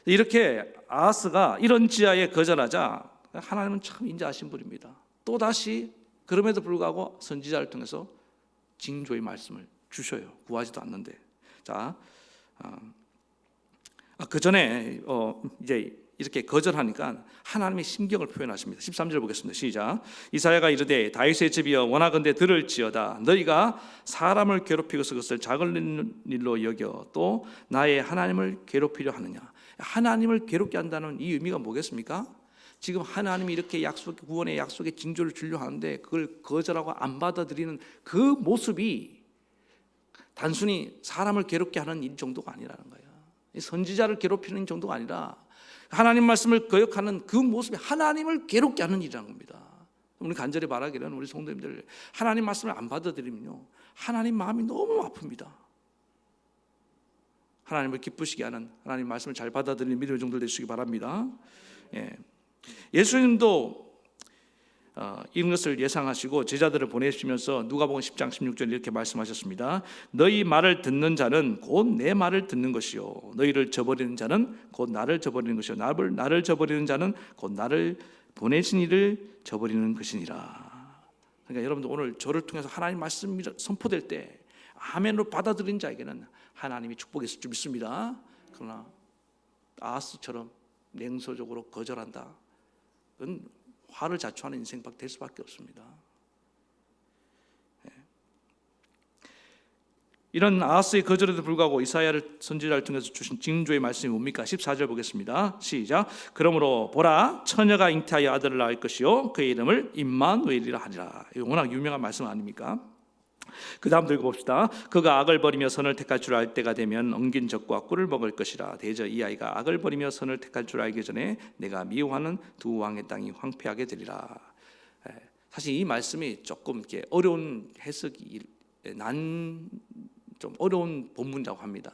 이렇게 아하스가 이런 지하에 거절하자 하나님은 참 인자하신 분입니다. 또다시 그럼에도 불구하고 선지자를 통해서 징조의 말씀을 주셔요. 구하지도 않는데. 자, 그 전에 이제 이렇게 거절하니까 하나님의 심경을 표현하십니다. 13절 보겠습니다. 시작. 이사야가 이르되 다윗의 집이여 원하건대 들을지어다. 너희가 사람을 괴롭히고서 그것을 작은 일로 여겨 또 나의 하나님을 괴롭히려 하느냐. 하나님을 괴롭게 한다는 이 의미가 뭐겠습니까? 지금 하나님이 이렇게 구원의 약속의 징조를 주려 하는데 그걸 거절하고 안 받아들이는 그 모습이 단순히 사람을 괴롭게 하는 일 정도가 아니라는 거예요. 선지자를 괴롭히는 정도가 아니라 하나님 말씀을 거역하는 그 모습이 하나님을 괴롭게 하는 일이라는 겁니다. 우리 간절히 바라기는 우리 성도님들 하나님 말씀을 안 받아들이면요 하나님 마음이 너무 아픕니다. 하나님을 기쁘시게 하는 하나님 말씀을 잘 받아들이는 믿음의 종들 되시기 바랍니다. 예수님도 이런 것을 예상하시고 제자들을 보내시면서 누가복음 10장 16절 이렇게 말씀하셨습니다. 너희 말을 듣는 자는 곧 내 말을 듣는 것이요 너희를 저버리는 자는 곧 나를 저버리는 것이요 나를 저버리는 자는 곧 나를 보내신 이를 저버리는 것이니라. 그러니까 여러분들 오늘 저를 통해서 하나님 말씀이 선포될 때 아멘으로 받아들인 자에게는 하나님이 축복이 있을 줄 믿습니다. 그러나 아하스처럼 냉소적으로 거절한다. 그건 화를 자초하는 인생밖에 될 수밖에 없습니다. 이런 아하스의 거절에도 불구하고 이사야를 선지자를 통해서 주신 징조의 말씀이 뭡니까? 14절 보겠습니다. 시작. 그러므로 보라 처녀가 잉태하여 아들을 낳을 것이요 그의 이름을 임마누엘이라 하리라. 이거 워낙 유명한 말씀 아닙니까? 그 다음 들고 봅시다. 그가 악을 버리며 선을 택할 줄 알 때가 되면 엉긴 젖과 꿀을 먹을 것이라. 대저 이 아이가 악을 버리며 선을 택할 줄 알기 전에 내가 미워하는 두 왕의 땅이 황폐하게 되리라. 사실 이 말씀이 조금 이렇게 어려운 해석이 좀 어려운 본문이라고 합니다.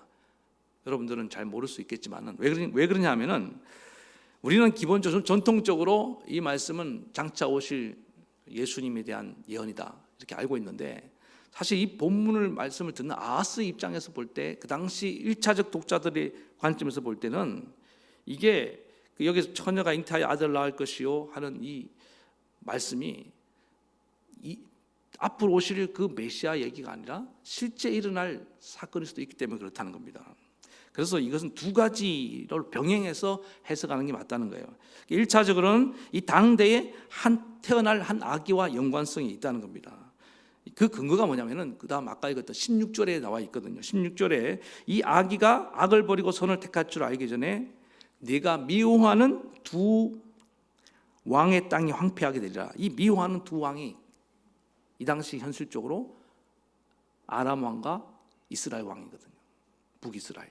여러분들은 잘 모를 수 있겠지만은 왜 그러냐면은 우리는 기본적으로 전통적으로 이 말씀은 장차 오실 예수님에 대한 예언이다 이렇게 알고 있는데 사실 이 본문을 말씀을 듣는 아하스 입장에서 볼 때 그 당시 1차적 독자들의 관점에서 볼 때는 이게 여기서 처녀가 잉태하여 아들을 낳을 것이요 하는 이 말씀이 이 앞으로 오실 그 메시아 얘기가 아니라 실제 일어날 사건일 수도 있기 때문에 그렇다는 겁니다. 그래서 이것은 두 가지를 병행해서 해석하는 게 맞다는 거예요. 1차적으로는 이 당대에 태어날 한 아기와 연관성이 있다는 겁니다. 그 근거가 뭐냐면은 그다음 아까 읽었던 16절에 나와 있거든요. 16절에 이 아기가 악을 버리고 선을 택할 줄 알기 전에 네가 미워하는 두 왕의 땅이 황폐하게 되리라. 이 미워하는 두 왕이 이 당시 현실적으로 아람 왕과 이스라엘 왕이거든요. 북이스라엘,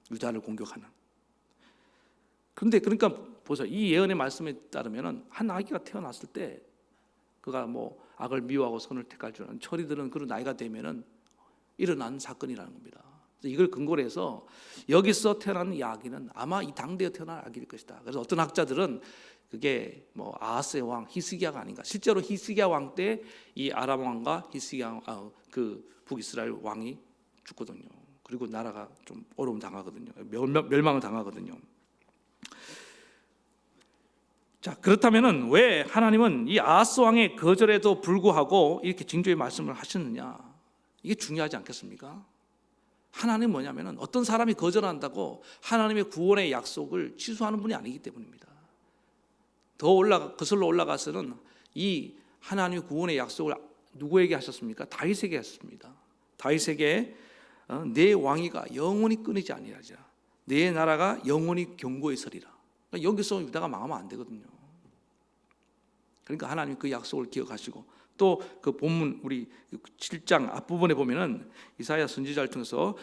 유다를 공격하는. 그런데 그러니까 보세요. 이 예언의 말씀에 따르면은 한 아기가 태어났을 때 그가 뭐 악을 미워하고 선을 택할 줄 아는 처리들은 그런 나이가 되면은 일어나는 사건이라는 겁니다. 이걸 근거로 해서 여기서 태어난 이 아기는 아마 이 당대에 태어난 아기일 것이다. 그래서 어떤 학자들은 그게 뭐 아하스의 왕 히스기야가 아닌가. 실제로 히스기야 왕 때 이 아람 왕과 히스기야 그 북이스라엘 왕이 죽거든요. 그리고 나라가 좀 어려움 당하거든요. 멸망을 당하거든요. 자, 그렇다면은 왜 하나님은 이 아하스 왕의 거절에도 불구하고 이렇게 징조의 말씀을 하셨느냐? 이게 중요하지 않겠습니까? 하나님은 뭐냐면은 어떤 사람이 거절한다고 하나님의 구원의 약속을 취소하는 분이 아니기 때문입니다. 거슬러 올라가서는 이 하나님의 구원의 약속을 누구에게 하셨습니까? 다윗에게 하셨습니다. 다윗에게 내 왕위가 영원히 끊이지 아니하리라. 내 나라가 영원히 견고히 서리라. 그러니까 여기서 유다가 망하면 안 되거든요. 그러니까 하나님이 그 약속을 기억하시고 또 그 본문 우리 7장 앞부분에 보면은 이사야 선지자를 통해서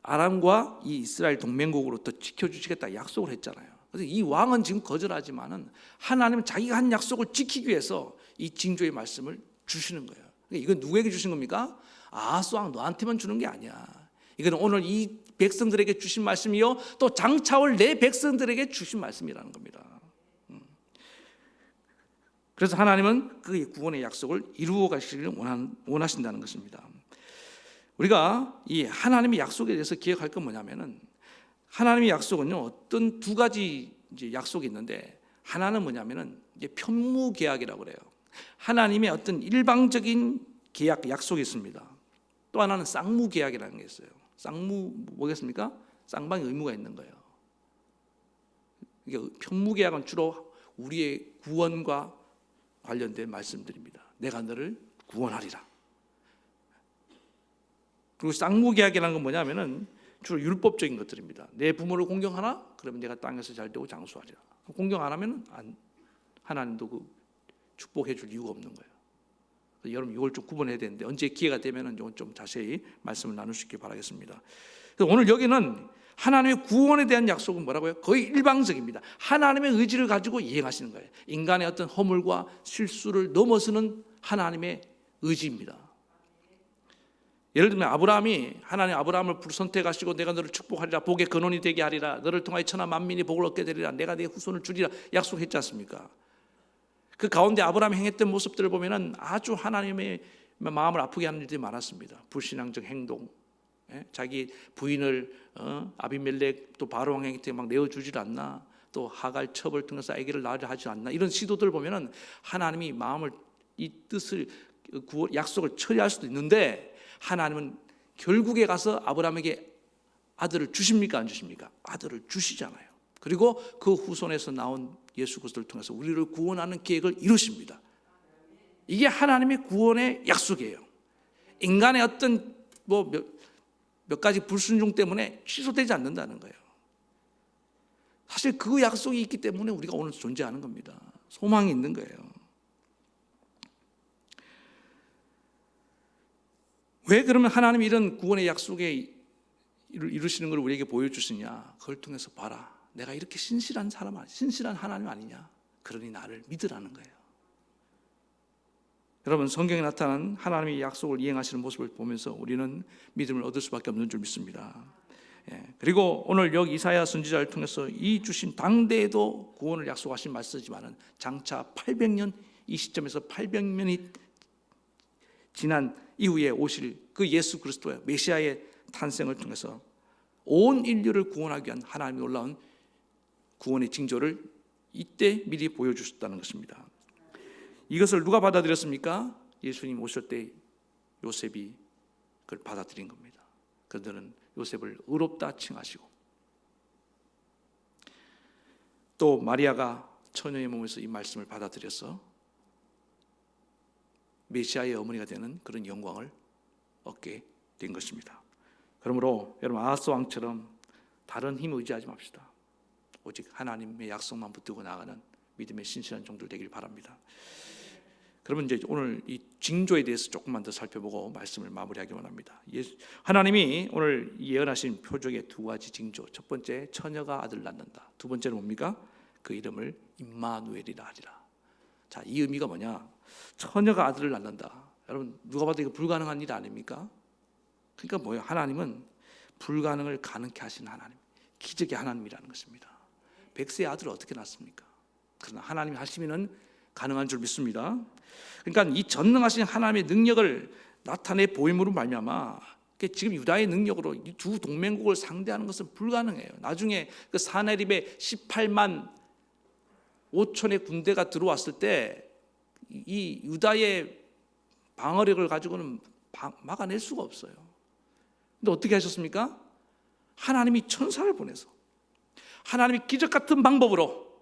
아람과 이 이스라엘 동맹국으로 또 지켜주시겠다 약속을 했잖아요. 그래서 이 왕은 지금 거절하지만은 하나님은 자기가 한 약속을 지키기 위해서 이 징조의 말씀을 주시는 거예요. 그러니까 이건 누구에게 주신 겁니까? 아하스 왕 너한테만 주는 게 아니야. 이건 오늘 이 백성들에게 주신 말씀이요 또 장차올 내 백성들에게 주신 말씀이라는 겁니다. 그래서 하나님은 그 구원의 약속을 이루어 가시기를 원하신다는 것입니다. 우리가 이 하나님의 약속에 대해서 기억할 건 뭐냐면은 하나님의 약속은요 어떤 두 가지 이제 약속이 있는데 하나는 뭐냐면은 이제 편무계약이라고 그래요. 하나님의 어떤 일방적인 계약 약속이 있습니다. 또 하나는 쌍무계약이라는 게 있어요. 쌍무 뭐겠습니까? 쌍방의 의무가 있는 거예요. 이게 편무계약은 주로 우리의 구원과 관련된 말씀들입니다. 내가 너를 구원하리라. 그리고 쌍무계약이라는 건 뭐냐면은 주로 율법적인 것들입니다. 내 부모를 공경하나? 그러면 내가 땅에서 잘 되고 장수하리라. 공경 안 하면 하나님도 그 축복해 줄 이유가 없는 거예요. 여러분 이걸 좀 구분해야 되는데 언제 기회가 되면은 좀 자세히 말씀을 나눌 수 있길 바라겠습니다. 그래서 오늘 여기는 하나님의 구원에 대한 약속은 뭐라고요? 거의 일방적입니다. 하나님의 의지를 가지고 이행하시는 거예요. 인간의 어떤 허물과 실수를 넘어서는 하나님의 의지입니다. 예를 들면 아브라함이 하나님 아브라함을 선택하시고 내가 너를 축복하리라 복의 근원이 되게 하리라 너를 통하여 천하 만민이 복을 얻게 되리라 내가 네 후손을 주리라 약속했지 않습니까? 그 가운데 아브라함이 행했던 모습들을 보면은 아주 하나님의 마음을 아프게 하는 일들이 많았습니다. 불신앙적 행동, 자기 부인을 아비멜렉 또 바로 왕에게 막 내어주질 않나, 또 하갈 첩을 통해서 아기를 낳으려 하지 않나 이런 시도들을 보면은 하나님이 마음을 이 뜻을 약속을 처리할 수도 있는데 하나님은 결국에 가서 아브라함에게 아들을 주십니까 안 주십니까? 아들을 주시잖아요. 그리고 그 후손에서 나온 예수 그리스도를 통해서 우리를 구원하는 계획을 이루십니다. 이게 하나님의 구원의 약속이에요. 인간의 어떤 몇 가지 불순종 때문에 취소되지 않는다는 거예요. 사실 그 약속이 있기 때문에 우리가 오늘 존재하는 겁니다. 소망이 있는 거예요. 왜 그러면 하나님이 이런 구원의 약속에 이루시는 걸 우리에게 보여주시냐? 그걸 통해서 봐라. 내가 이렇게 신실한 하나님 아니냐? 그러니 나를 믿으라는 거예요. 여러분 성경에 나타난 하나님의 약속을 이행하시는 모습을 보면서 우리는 믿음을 얻을 수밖에 없는 줄 믿습니다. 그리고 오늘 여기 이사야 선지자를 통해서 이 주신 당대에도 구원을 약속하신 말씀이지만은 장차 800년 이 시점에서 800년이 지난 이후에 오실 그 예수 그리스도의 메시아의 탄생을 통해서 온 인류를 구원하기 위한 하나님의 놀라운 구원의 징조를 이때 미리 보여주셨다는 것입니다. 이것을 누가 받아들였습니까? 예수님 오실 때 요셉이 그걸 받아들인 겁니다. 그들은 요셉을 의롭다 칭하시고, 또 마리아가 처녀의 몸에서 이 말씀을 받아들여서 메시아의 어머니가 되는 그런 영광을 얻게 된 것입니다. 그러므로 여러분, 아하스 왕처럼 다른 힘을 의지하지 맙시다. 오직 하나님의 약속만 붙들고 나가는 믿음의 신실한 종들 되길 바랍니다. 그러면 이제 오늘 이 징조에 대해서 조금만 더 살펴보고 말씀을 마무리하기 원합니다. 하나님이 오늘 예언하신 표적의 두 가지 징조, 첫 번째 처녀가 아들 낳는다, 두 번째는 뭡니까? 그 이름을 임마누엘이라 하리라. 자, 이 의미가 뭐냐? 처녀가 아들을 낳는다. 여러분, 누가 봐도 이거 불가능한 일 아닙니까? 그러니까 뭐예요? 하나님은 불가능을 가능케 하시는 하나님, 기적의 하나님이라는 것입니다. 백세의 아들을 어떻게 낳습니까? 그러나 하나님이 하시면은 가능한 줄 믿습니다. 그러니까 이 전능하신 하나님의 능력을 나타내 보임으로 말미암아 지금 유다의 능력으로 이 두 동맹국을 상대하는 것은 불가능해요. 나중에 그 사내립에 18만 5천의 군대가 들어왔을 때 이 유다의 방어력을 가지고는 막아낼 수가 없어요. 근데 어떻게 하셨습니까? 하나님이 천사를 보내서 하나님이 기적 같은 방법으로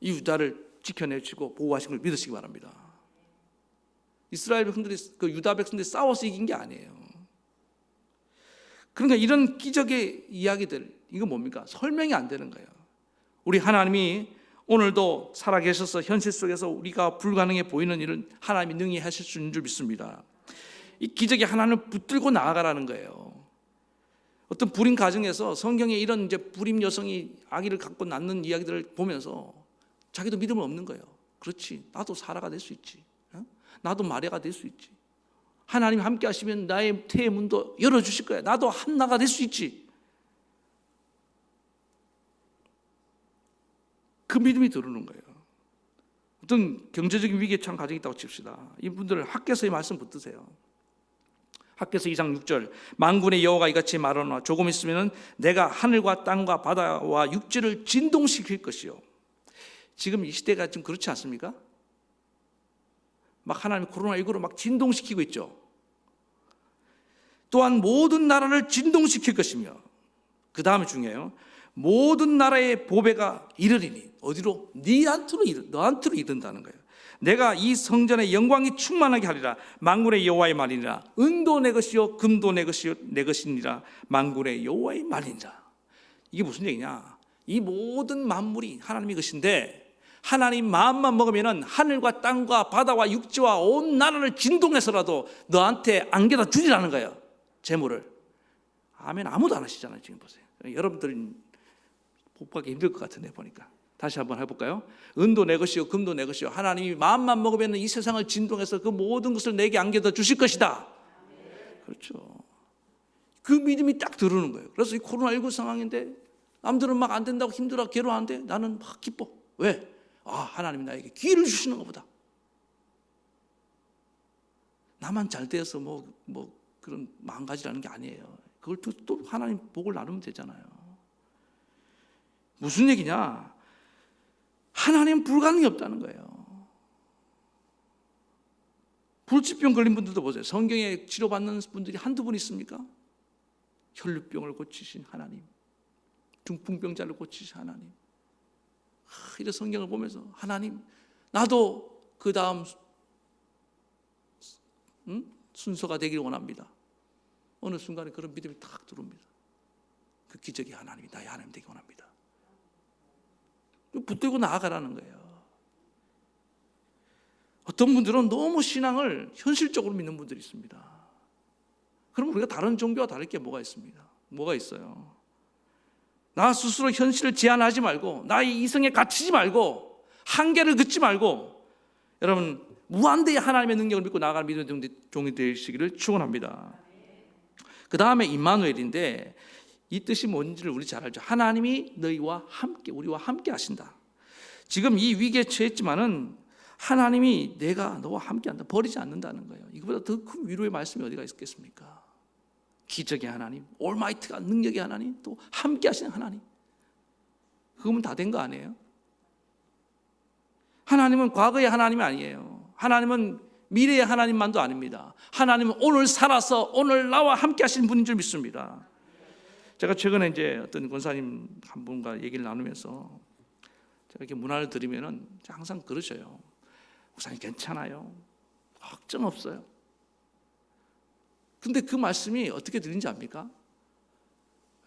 이 유다를 지켜내시고 보호하신 걸 믿으시기 바랍니다. 이스라엘 백성들이, 그 유다 백성들이 싸워서 이긴 게 아니에요. 그러니까 이런 기적의 이야기들, 이거 뭡니까? 설명이 안 되는 거예요. 우리 하나님이 오늘도 살아계셔서 현실 속에서 우리가 불가능해 보이는 일은 하나님이 능히 하실 수 있는 줄 믿습니다. 이 기적이 하나님을 붙들고 나아가라는 거예요. 어떤 불임 가정에서 성경에 이런 이제 불임 여성이 아기를 갖고 낳는 이야기들을 보면서 자기도 믿음은 없는 거예요. 그렇지, 나도 사라가 될 수 있지, 나도 마리아가 될 수 있지, 하나님 함께 하시면 나의 태의 문도 열어주실 거야, 나도 한나가 될 수 있지. 그 믿음이 들어오는 거예요. 어떤 경제적인 위기에 처한 가정이 있다고 칩시다. 이분들 학개서의 말씀 붙드세요. 학개서 2장 6절, 만군의 여호와가 이같이 말하노라, 조금 있으면 내가 하늘과 땅과 바다와 육지를 진동시킬 것이요. 지금 이 시대가 좀 그렇지 않습니까? 막 하나님이 코로나19로 막 진동시키고 있죠. 또한 모든 나라를 진동시킬 것이며, 그 다음에 중요해요. 모든 나라의 보배가 이르리니, 어디로? 너한테로 이른다는 거예요. 내가 이 성전의 영광이 충만하게 하리라. 만군의 여호와의 말이니라. 은도 내 것이요 금도 내 것이니라. 만군의 여호와의 말이니라. 이게 무슨 얘기냐? 이 모든 만물이 하나님의 것인데 하나님 마음만 먹으면 하늘과 땅과 바다와 육지와 온 나라를 진동해서라도 너한테 안겨다 주리라는 거예요. 재물을. 아멘. 아무도 안 하시잖아요. 지금 보세요. 여러분들은 복받기 힘들 것 같은데 보니까. 다시 한번 해볼까요? 은도 내 것이요 금도 내 것이요. 하나님이 마음만 먹으면 이 세상을 진동해서 그 모든 것을 내게 안겨다 주실 것이다. 그렇죠. 그 믿음이 딱 들어오는 거예요. 그래서 이 코로나19 상황인데 남들은 막 안 된다고 힘들어 괴로워하는데 나는 막 기뻐. 왜? 아, 하나님이 나에게 기회를 주시는 것보다. 나만 잘 되어서 뭐 그런 망가지라는 게 아니에요. 그걸 또 하나님 복을 나누면 되잖아요. 무슨 얘기냐? 하나님은 불가능이 없다는 거예요. 불치병 걸린 분들도 보세요. 성경에 치료받는 분들이 한두 분 있습니까? 혈류병을 고치신 하나님, 중풍병자를 고치신 하나님. 이런 성경을 보면서 하나님, 나도 그 다음 순서가 되기를 원합니다. 어느 순간에 그런 믿음이 탁 들어옵니다. 그 기적이 하나님이 나의 하나님 되기 원합니다. 붙들고 나아가라는 거예요. 어떤 분들은 너무 신앙을 현실적으로 믿는 분들이 있습니다. 그럼 우리가 다른 종교와 다를 게 뭐가 있습니다? 뭐가 있어요? 나 스스로 현실을 제한하지 말고, 나의 이성에 갇히지 말고, 한계를 긋지 말고, 여러분 무한대의 하나님의 능력을 믿고 나아가는 믿음의 종이 되시기를 축원합니다. 그 다음에 임마누엘인데, 이 뜻이 뭔지를 우리 잘 알죠. 하나님이 너희와 함께, 우리와 함께 하신다. 지금 이 위기에 처했지만은 하나님이 내가 너와 함께 한다, 버리지 않는다는 거예요. 이거보다 더 큰 위로의 말씀이 어디가 있겠습니까? 기적의 하나님, 올마이트가 능력의 하나님, 또 함께 하시는 하나님. 그거면 다 된 거 아니에요? 하나님은 과거의 하나님이 아니에요. 하나님은 미래의 하나님만도 아닙니다. 하나님은 오늘 살아서 오늘 나와 함께 하시는 분인 줄 믿습니다. 제가 최근에 이제 어떤 권사님 한 분과 얘기를 나누면서 제가 이렇게 문화를 드리면은 항상 그러셔요. 목사님 괜찮아요. 걱정 없어요. 근데 그 말씀이 어떻게 들리는지 압니까?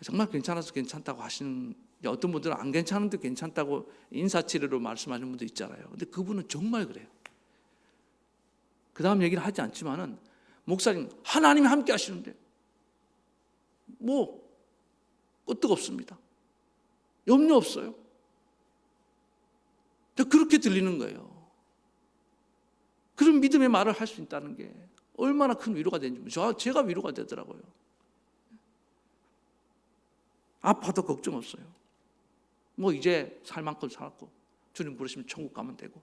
정말 괜찮아서 괜찮다고 하시는, 어떤 분들은 안 괜찮은데 괜찮다고 인사치레로 말씀하시는 분도 있잖아요. 근데 그분은 정말 그래요. 그 다음 얘기를 하지 않지만은, 목사님 하나님이 함께 하시는데 뭐 끄떡없습니다. 염려 없어요. 그렇게 들리는 거예요. 그런 믿음의 말을 할 수 있다는 게 얼마나 큰 위로가 되는지 제가 위로가 되더라고요. 아파도 걱정 없어요. 뭐 이제 살 만큼 살았고 주님 부르시면 천국 가면 되고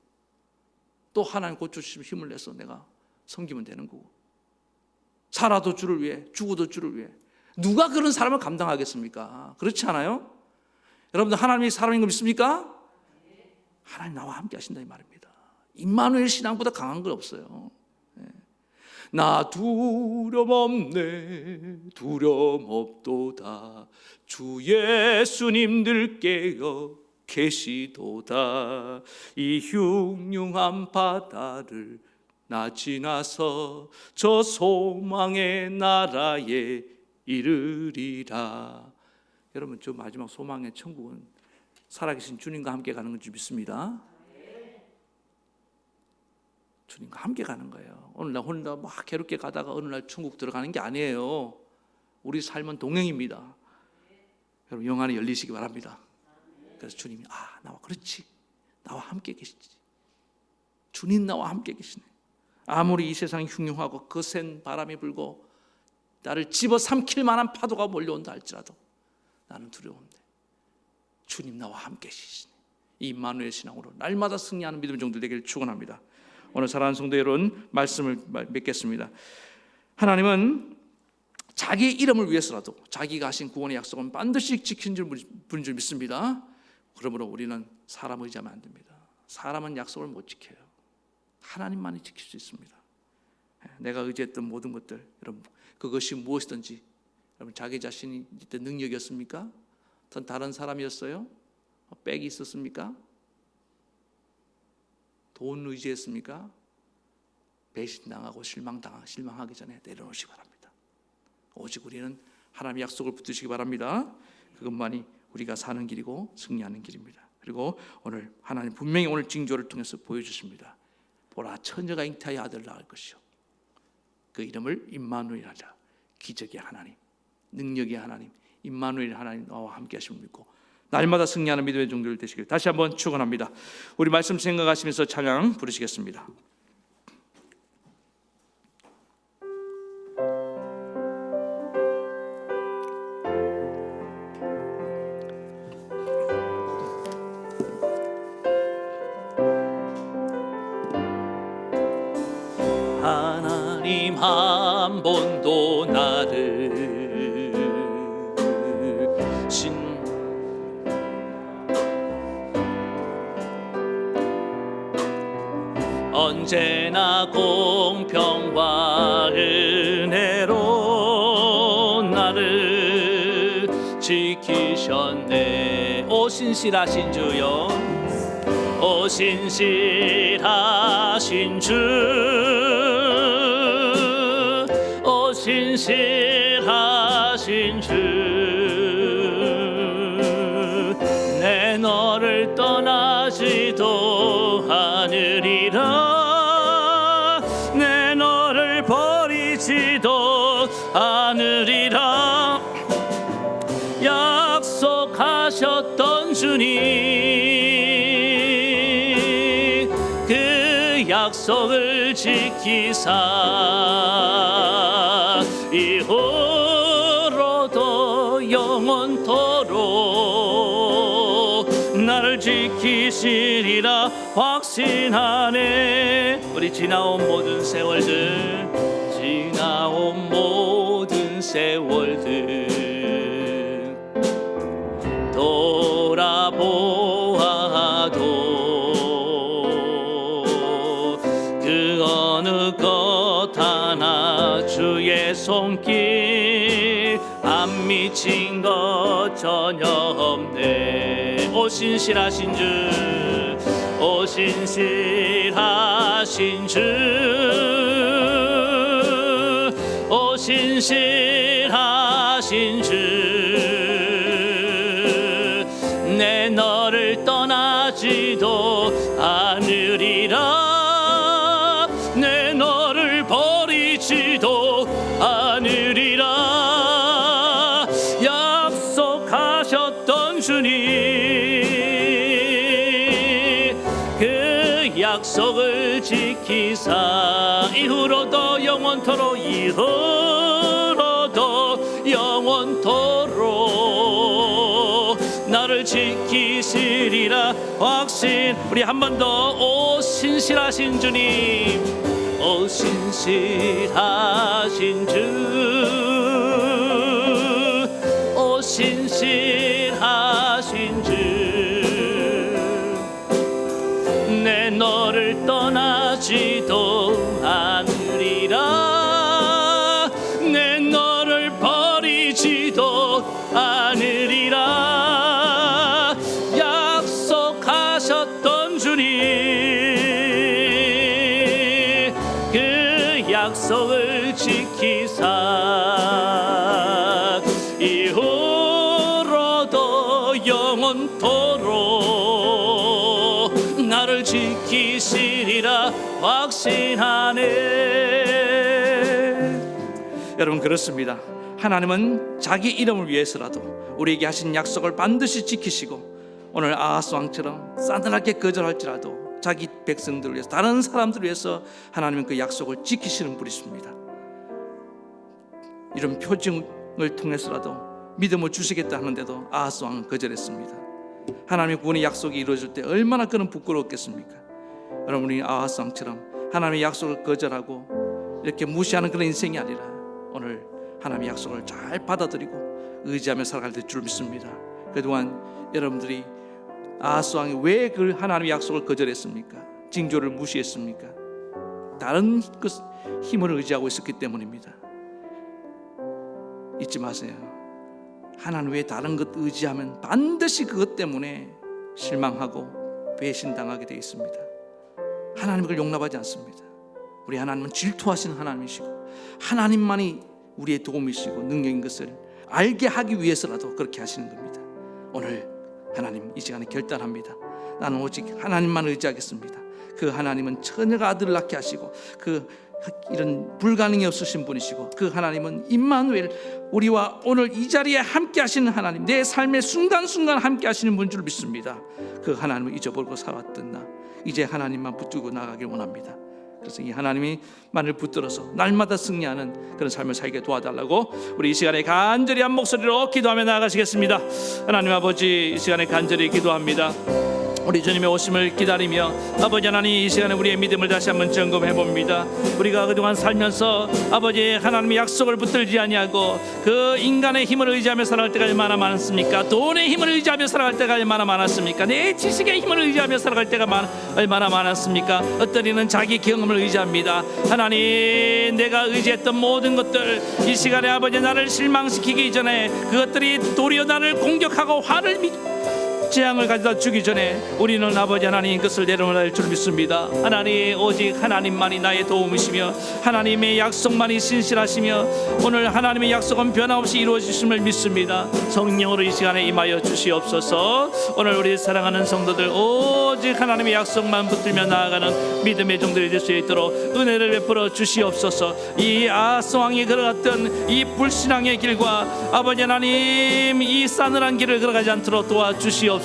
또 하나님 고쳐주시면 힘을 내서 내가 섬기면 되는 거고, 살아도 주를 위해 죽어도 주를 위해. 누가 그런 사람을 감당하겠습니까? 그렇지 않아요? 여러분들 하나님이 사람인 거 믿습니까? 하나님 나와 함께 하신다 이 말입니다. 임마누엘 신앙보다 강한 건 없어요. 나 두려움 없네 두려움 없도다 주 예수님 들깨어 계시도다. 이 흉흉한 바다를 나 지나서 저 소망의 나라에 이르리라. 여러분 저 마지막 소망의 천국은 살아계신 주님과 함께 가는 줄 믿습니다. 주님과 함께 가는 거예요. 오늘 나 혼자 막 괴롭게 가다가 어느 날 천국 들어가는 게 아니에요. 우리 삶은 동행입니다. 여러분 영 안에 열리시기 바랍니다. 그래서 주님이 나와 그렇지 나와 함께 계시지. 주님 나와 함께 계시네. 아무리 이 세상이 흉흉하고 거센 바람이 불고 나를 집어삼킬 만한 파도가 몰려온다 할지라도 나는 두려운데 주님 나와 함께 계시네. 이 임마누엘 신앙으로 날마다 승리하는 믿음의 종들 되기를 축원합니다. 오늘 사랑하는 성도 여러분, 말씀을 맺겠습니다. 하나님은 자기 이름을 위해서라도 자기가 하신 구원의 약속은 반드시 지킨 분인 줄 믿습니다. 그러므로 우리는 사람 의지하면 안 됩니다. 사람은 약속을 못 지켜요. 하나님만이 지킬 수 있습니다. 내가 의지했던 모든 것들, 여러분 그것이 무엇이든지, 여러분 자기 자신이 이때 능력이었습니까? 어떤 다른 사람이었어요? 빽이 있었습니까? 돈 의지했습니까? 배신당하고 실망하기 전에 내려놓으시기 바랍니다. 오직 우리는 하나님의 약속을 붙드시기 바랍니다. 그것만이 우리가 사는 길이고 승리하는 길입니다. 그리고 오늘 하나님 분명히 오늘 징조를 통해서 보여주십니다. 보라 처녀가 잉태하여 아들을 낳을 것이요 그 이름을 임마누엘 하라. 기적의 하나님, 능력의 하나님, 임마누엘 하나님 나와 함께 하심을 믿고 날마다 승리하는 믿음의 종들 되시길 다시 한번 축원합니다. 우리 말씀 생각하시면서 찬양 부르시겠습니다. 하나님 한 번도 나를 언제나 공평과 은혜로 나를 지키셨네. 오 신실하신 주여, 오 신실하신 주, 오 신실하신 주, 내 너를 떠나지도 않으리라. 내 너를 버리지도 않으리라. 약속하셨던 주님, 그 약속을 지키사 이후로도 영원토록 나를 지키시리라 확신하네. 우리 지나온 모든 세월들, 지나온 모든 세월들 돌아보아도 그 어느 손길 안 미친 것 전혀 없네. 오 신실하신 주, 오 신실하신 주, 오 신실하신 주, 내 너를 떠나지도 않으리라, 내 너를 버리지도 않으리라. 약속하셨던 주님, 그 약속을 지키사 이후로도 영원토록, 이후로도 영원토록 나를 지키시리라 확신. 우리 한 번 더. 오 신실하신 주님, 오 신실하신 주, 오 신실하신 주, 내 너를 떠나지도 않으리라, 내 너를 버리지도 않으리라. 약속하셨던 주님, 그 약속을 지키사 이후로도 영원토록 나를 지키시리라 확신하네. 여러분, 그렇습니다. 하나님은 자기 이름을 위해서라도 우리에게 하신 약속을 반드시 지키시고, 오늘 아하스 왕처럼 싸늘하게 거절할지라도 자기 백성들을 위해서, 다른 사람들을 위해서 하나님은 그 약속을 지키시는 분이십니다. 이런 표징을 통해서라도 믿음을 주시겠다 하는데도 아하스 왕은 거절했습니다. 하나님의 구원의 약속이 이루어질 때 얼마나 그는 부끄러웠겠습니까? 여러분이 아하스 왕처럼 하나님의 약속을 거절하고 이렇게 무시하는 그런 인생이 아니라 오늘 하나님의 약속을 잘 받아들이고 의지하며 살아갈 줄 믿습니다. 그동안 여러분들이 아하스 왕이 왜 그 하나님의 약속을 거절했습니까? 징조를 무시했습니까? 다른 힘을 의지하고 있었기 때문입니다. 잊지 마세요. 하나님 외에 다른 것 의지하면 반드시 그것 때문에 실망하고 배신당하게 되어 있습니다. 하나님은 그걸 용납하지 않습니다. 우리 하나님은 질투하시는 하나님이시고, 하나님만이 우리의 도움이시고 능력인 것을 알게 하기 위해서라도 그렇게 하시는 겁니다. 오늘 하나님 이 시간에 결단합니다. 나는 오직 하나님만 의지하겠습니다. 그 하나님은 처녀가 아들을 낳게 하시고 이런 불가능이 없으신 분이시고, 그 하나님은 임마누엘, 우리와 오늘 이 자리에 함께 하시는 하나님, 내 삶의 순간순간 함께 하시는 분인 줄 믿습니다. 그 하나님을 잊어버리고 살았던 나, 이제 하나님만 붙들고 나가길 원합니다. 그래서 이 하나님이 만을 붙들어서 날마다 승리하는 그런 삶을 살게 도와달라고 우리 이 시간에 간절히 한 목소리로 기도하며 나아가시겠습니다. 하나님 아버지, 이 시간에 간절히 기도합니다. 우리 주님의 오심을 기다리며 아버지 하나님, 이 시간에 우리의 믿음을 다시 한번 점검해 봅니다. 우리가 그동안 살면서 아버지 하나님의 약속을 붙들지 아니하고 그 인간의 힘을 의지하며 살아갈 때가 얼마나 많았습니까? 돈의 힘을 의지하며 살아갈 때가 얼마나 많았습니까? 내 지식의 힘을 의지하며 살아갈 때가 얼마나 많았습니까? 어떤 이는 자기 경험을 의지합니다. 하나님, 내가 의지했던 모든 것들, 이 시간에 아버지 나를 실망시키기 전에 그것들이 도리어 나를 공격하고 화를 재앙을 가져다 주기 전에 우리는 아버지 하나님 그것을 내려놓을 줄 믿습니다. 하나님, 오직 하나님만이 나의 도움이시며 하나님의 약속만이 신실하시며 오늘 하나님의 약속은 변함없이 이루어지심을 믿습니다. 성령으로 이 시간에 임하여 주시옵소서. 오늘 우리 사랑하는 성도들 오직 하나님의 약속만 붙들며 나아가는 믿음의 종들이 될 수 있도록 은혜를 베풀어 주시옵소서. 이 아하스 왕이 걸어갔던 이 불신앙의 길과 아버지 하나님 이 싸늘한 길을 걸어가지 않도록 도와주시옵소서.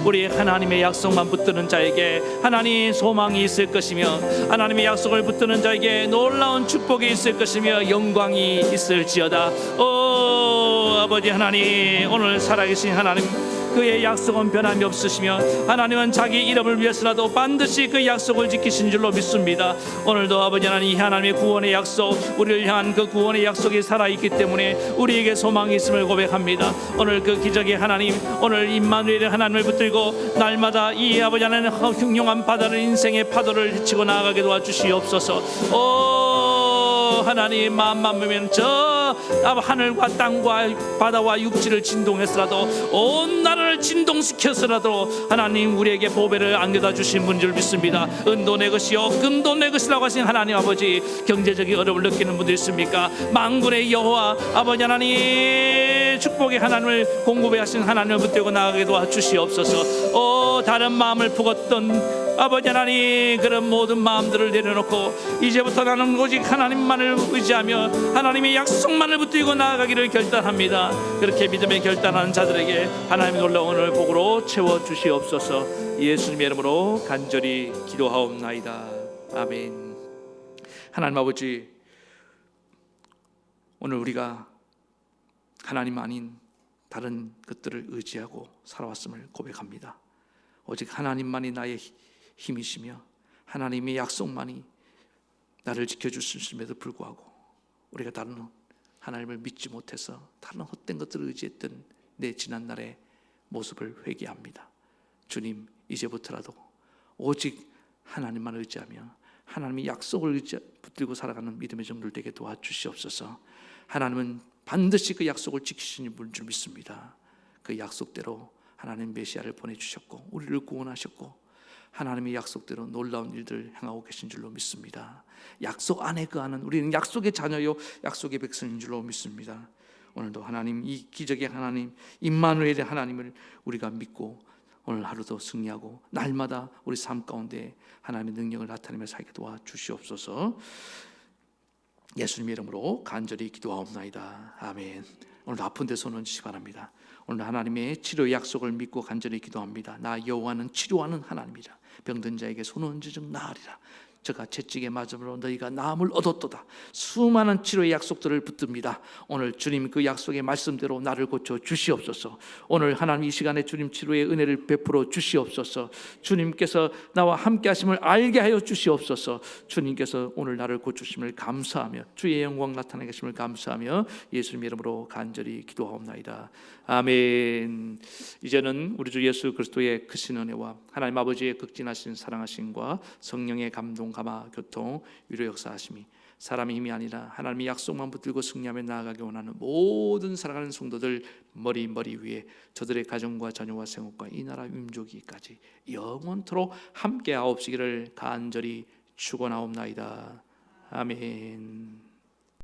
우리 하나님의 약속만 붙드는 자에게 하나님 소망이 있을 것이며 하나님의 약속을 붙드는 자에게 놀라운 축복이 있을 것이며 영광이 있을지어다. 오 아버지 하나님, 오늘 살아계신 하나님, 그의 약속은 변함이 없으시며 하나님은 자기 이름을 위해서라도 반드시 그 약속을 지키신 줄로 믿습니다. 오늘도 아버지 하나님, 하나님의 구원의 약속, 우리를 향한 그 구원의 약속이 살아있기 때문에 우리에게 소망이 있음을 고백합니다. 오늘 그 기적의 하나님, 오늘 임마누엘의 하나님을 붙들고 날마다 이 아버지 하나님 흉흉한 바다를, 인생의 파도를 헤치고 나아가게 도와주시옵소서. 오 하나님 마음만 보면 저 하늘과 땅과 바다와 육지를 진동했으라도 온 나라를 진동시켰으라도 하나님 우리에게 보배를 안겨다 주신 분인 줄 믿습니다. 은도 내 것이요 금도 내 것이라고 하신 하나님 아버지, 경제적인 어려움을 느끼는 분들 있습니까? 만군의 여호와 아버지 하나님, 축복의 하나님을 공급해 하신 하나님을 붙들고 나가게 도와주시옵소서. 다른 마음을 품었던 아버지 하나님, 그런 모든 마음들을 내려놓고 이제부터 나는 오직 하나님만을 의지하며 하나님의 약속만을 붙들고 나아가기를 결단합니다. 그렇게 믿음에 결단하는 자들에게 하나님의 놀라운 오늘 복으로 채워주시옵소서. 예수님의 이름으로 간절히 기도하옵나이다. 아멘. 하나님 아버지, 오늘 우리가 하나님 아닌 다른 것들을 의지하고 살아왔음을 고백합니다. 오직 하나님만이 나의 힘이시며 하나님의 약속만이 나를 지켜주심에도 불구하고 우리가 다른 하나님을 믿지 못해서 다른 헛된 것들을 의지했던 내 지난날의 모습을 회개합니다. 주님, 이제부터라도 오직 하나님만 의지하며 하나님의 약속을 붙들고 살아가는 믿음의 정도를 되게 도와주시옵소서. 하나님은 반드시 그 약속을 지키시는 분인 줄 믿습니다. 그 약속대로 하나님 메시아를 보내주셨고 우리를 구원하셨고 하나님의 약속대로 놀라운 일들을 행하고 계신 줄로 믿습니다. 약속 안에 거하는 우리는 약속의 자녀요 약속의 백성인 줄로 믿습니다. 오늘도 하나님, 이 기적의 하나님 임마누엘의 하나님을 우리가 믿고 오늘 하루도 승리하고 날마다 우리 삶 가운데 하나님의 능력을 나타내며 살게 도와주시옵소서. 예수님의 이름으로 간절히 기도하옵나이다. 아멘. 오늘도 아픈 데 손 얹으시기 바랍니다. 오늘 하나님의 치료의 약속을 믿고 간절히 기도합니다. 나 여호와는 치료하는 하나님이라. 병든 자에게 손 얹으즉 나으리라. 저가 채찍에 맞음으로 너희가 나음을 얻었도다. 수많은 치료의 약속들을 붙듭니다. 오늘 주님 그 약속의 말씀대로 나를 고쳐 주시옵소서. 오늘 하나님 이 시간에 주님 치료의 은혜를 베풀어 주시옵소서. 주님께서 나와 함께 하심을 알게 하여 주시옵소서. 주님께서 오늘 나를 고치심을 감사하며 주의 영광 나타내 계심을 감사하며 예수님 이름으로 간절히 기도하옵나이다. 아멘. 이제는 우리 주 예수 그리스도의 크신 은혜와 하나님 아버지의 극진하신 사랑하심과 성령의 감동 감화 교통 위로 역사하심이 사람의 힘이 아니라 하나님의 약속만 붙들고 승리하며 나아가기 원하는 모든 사랑하는 성도들 머리 위에 저들의 가정과 자녀와 생업과 이 나라 민족이까지 영원토록 함께 하옵시기를 간절히 축원하옵나이다. 아멘.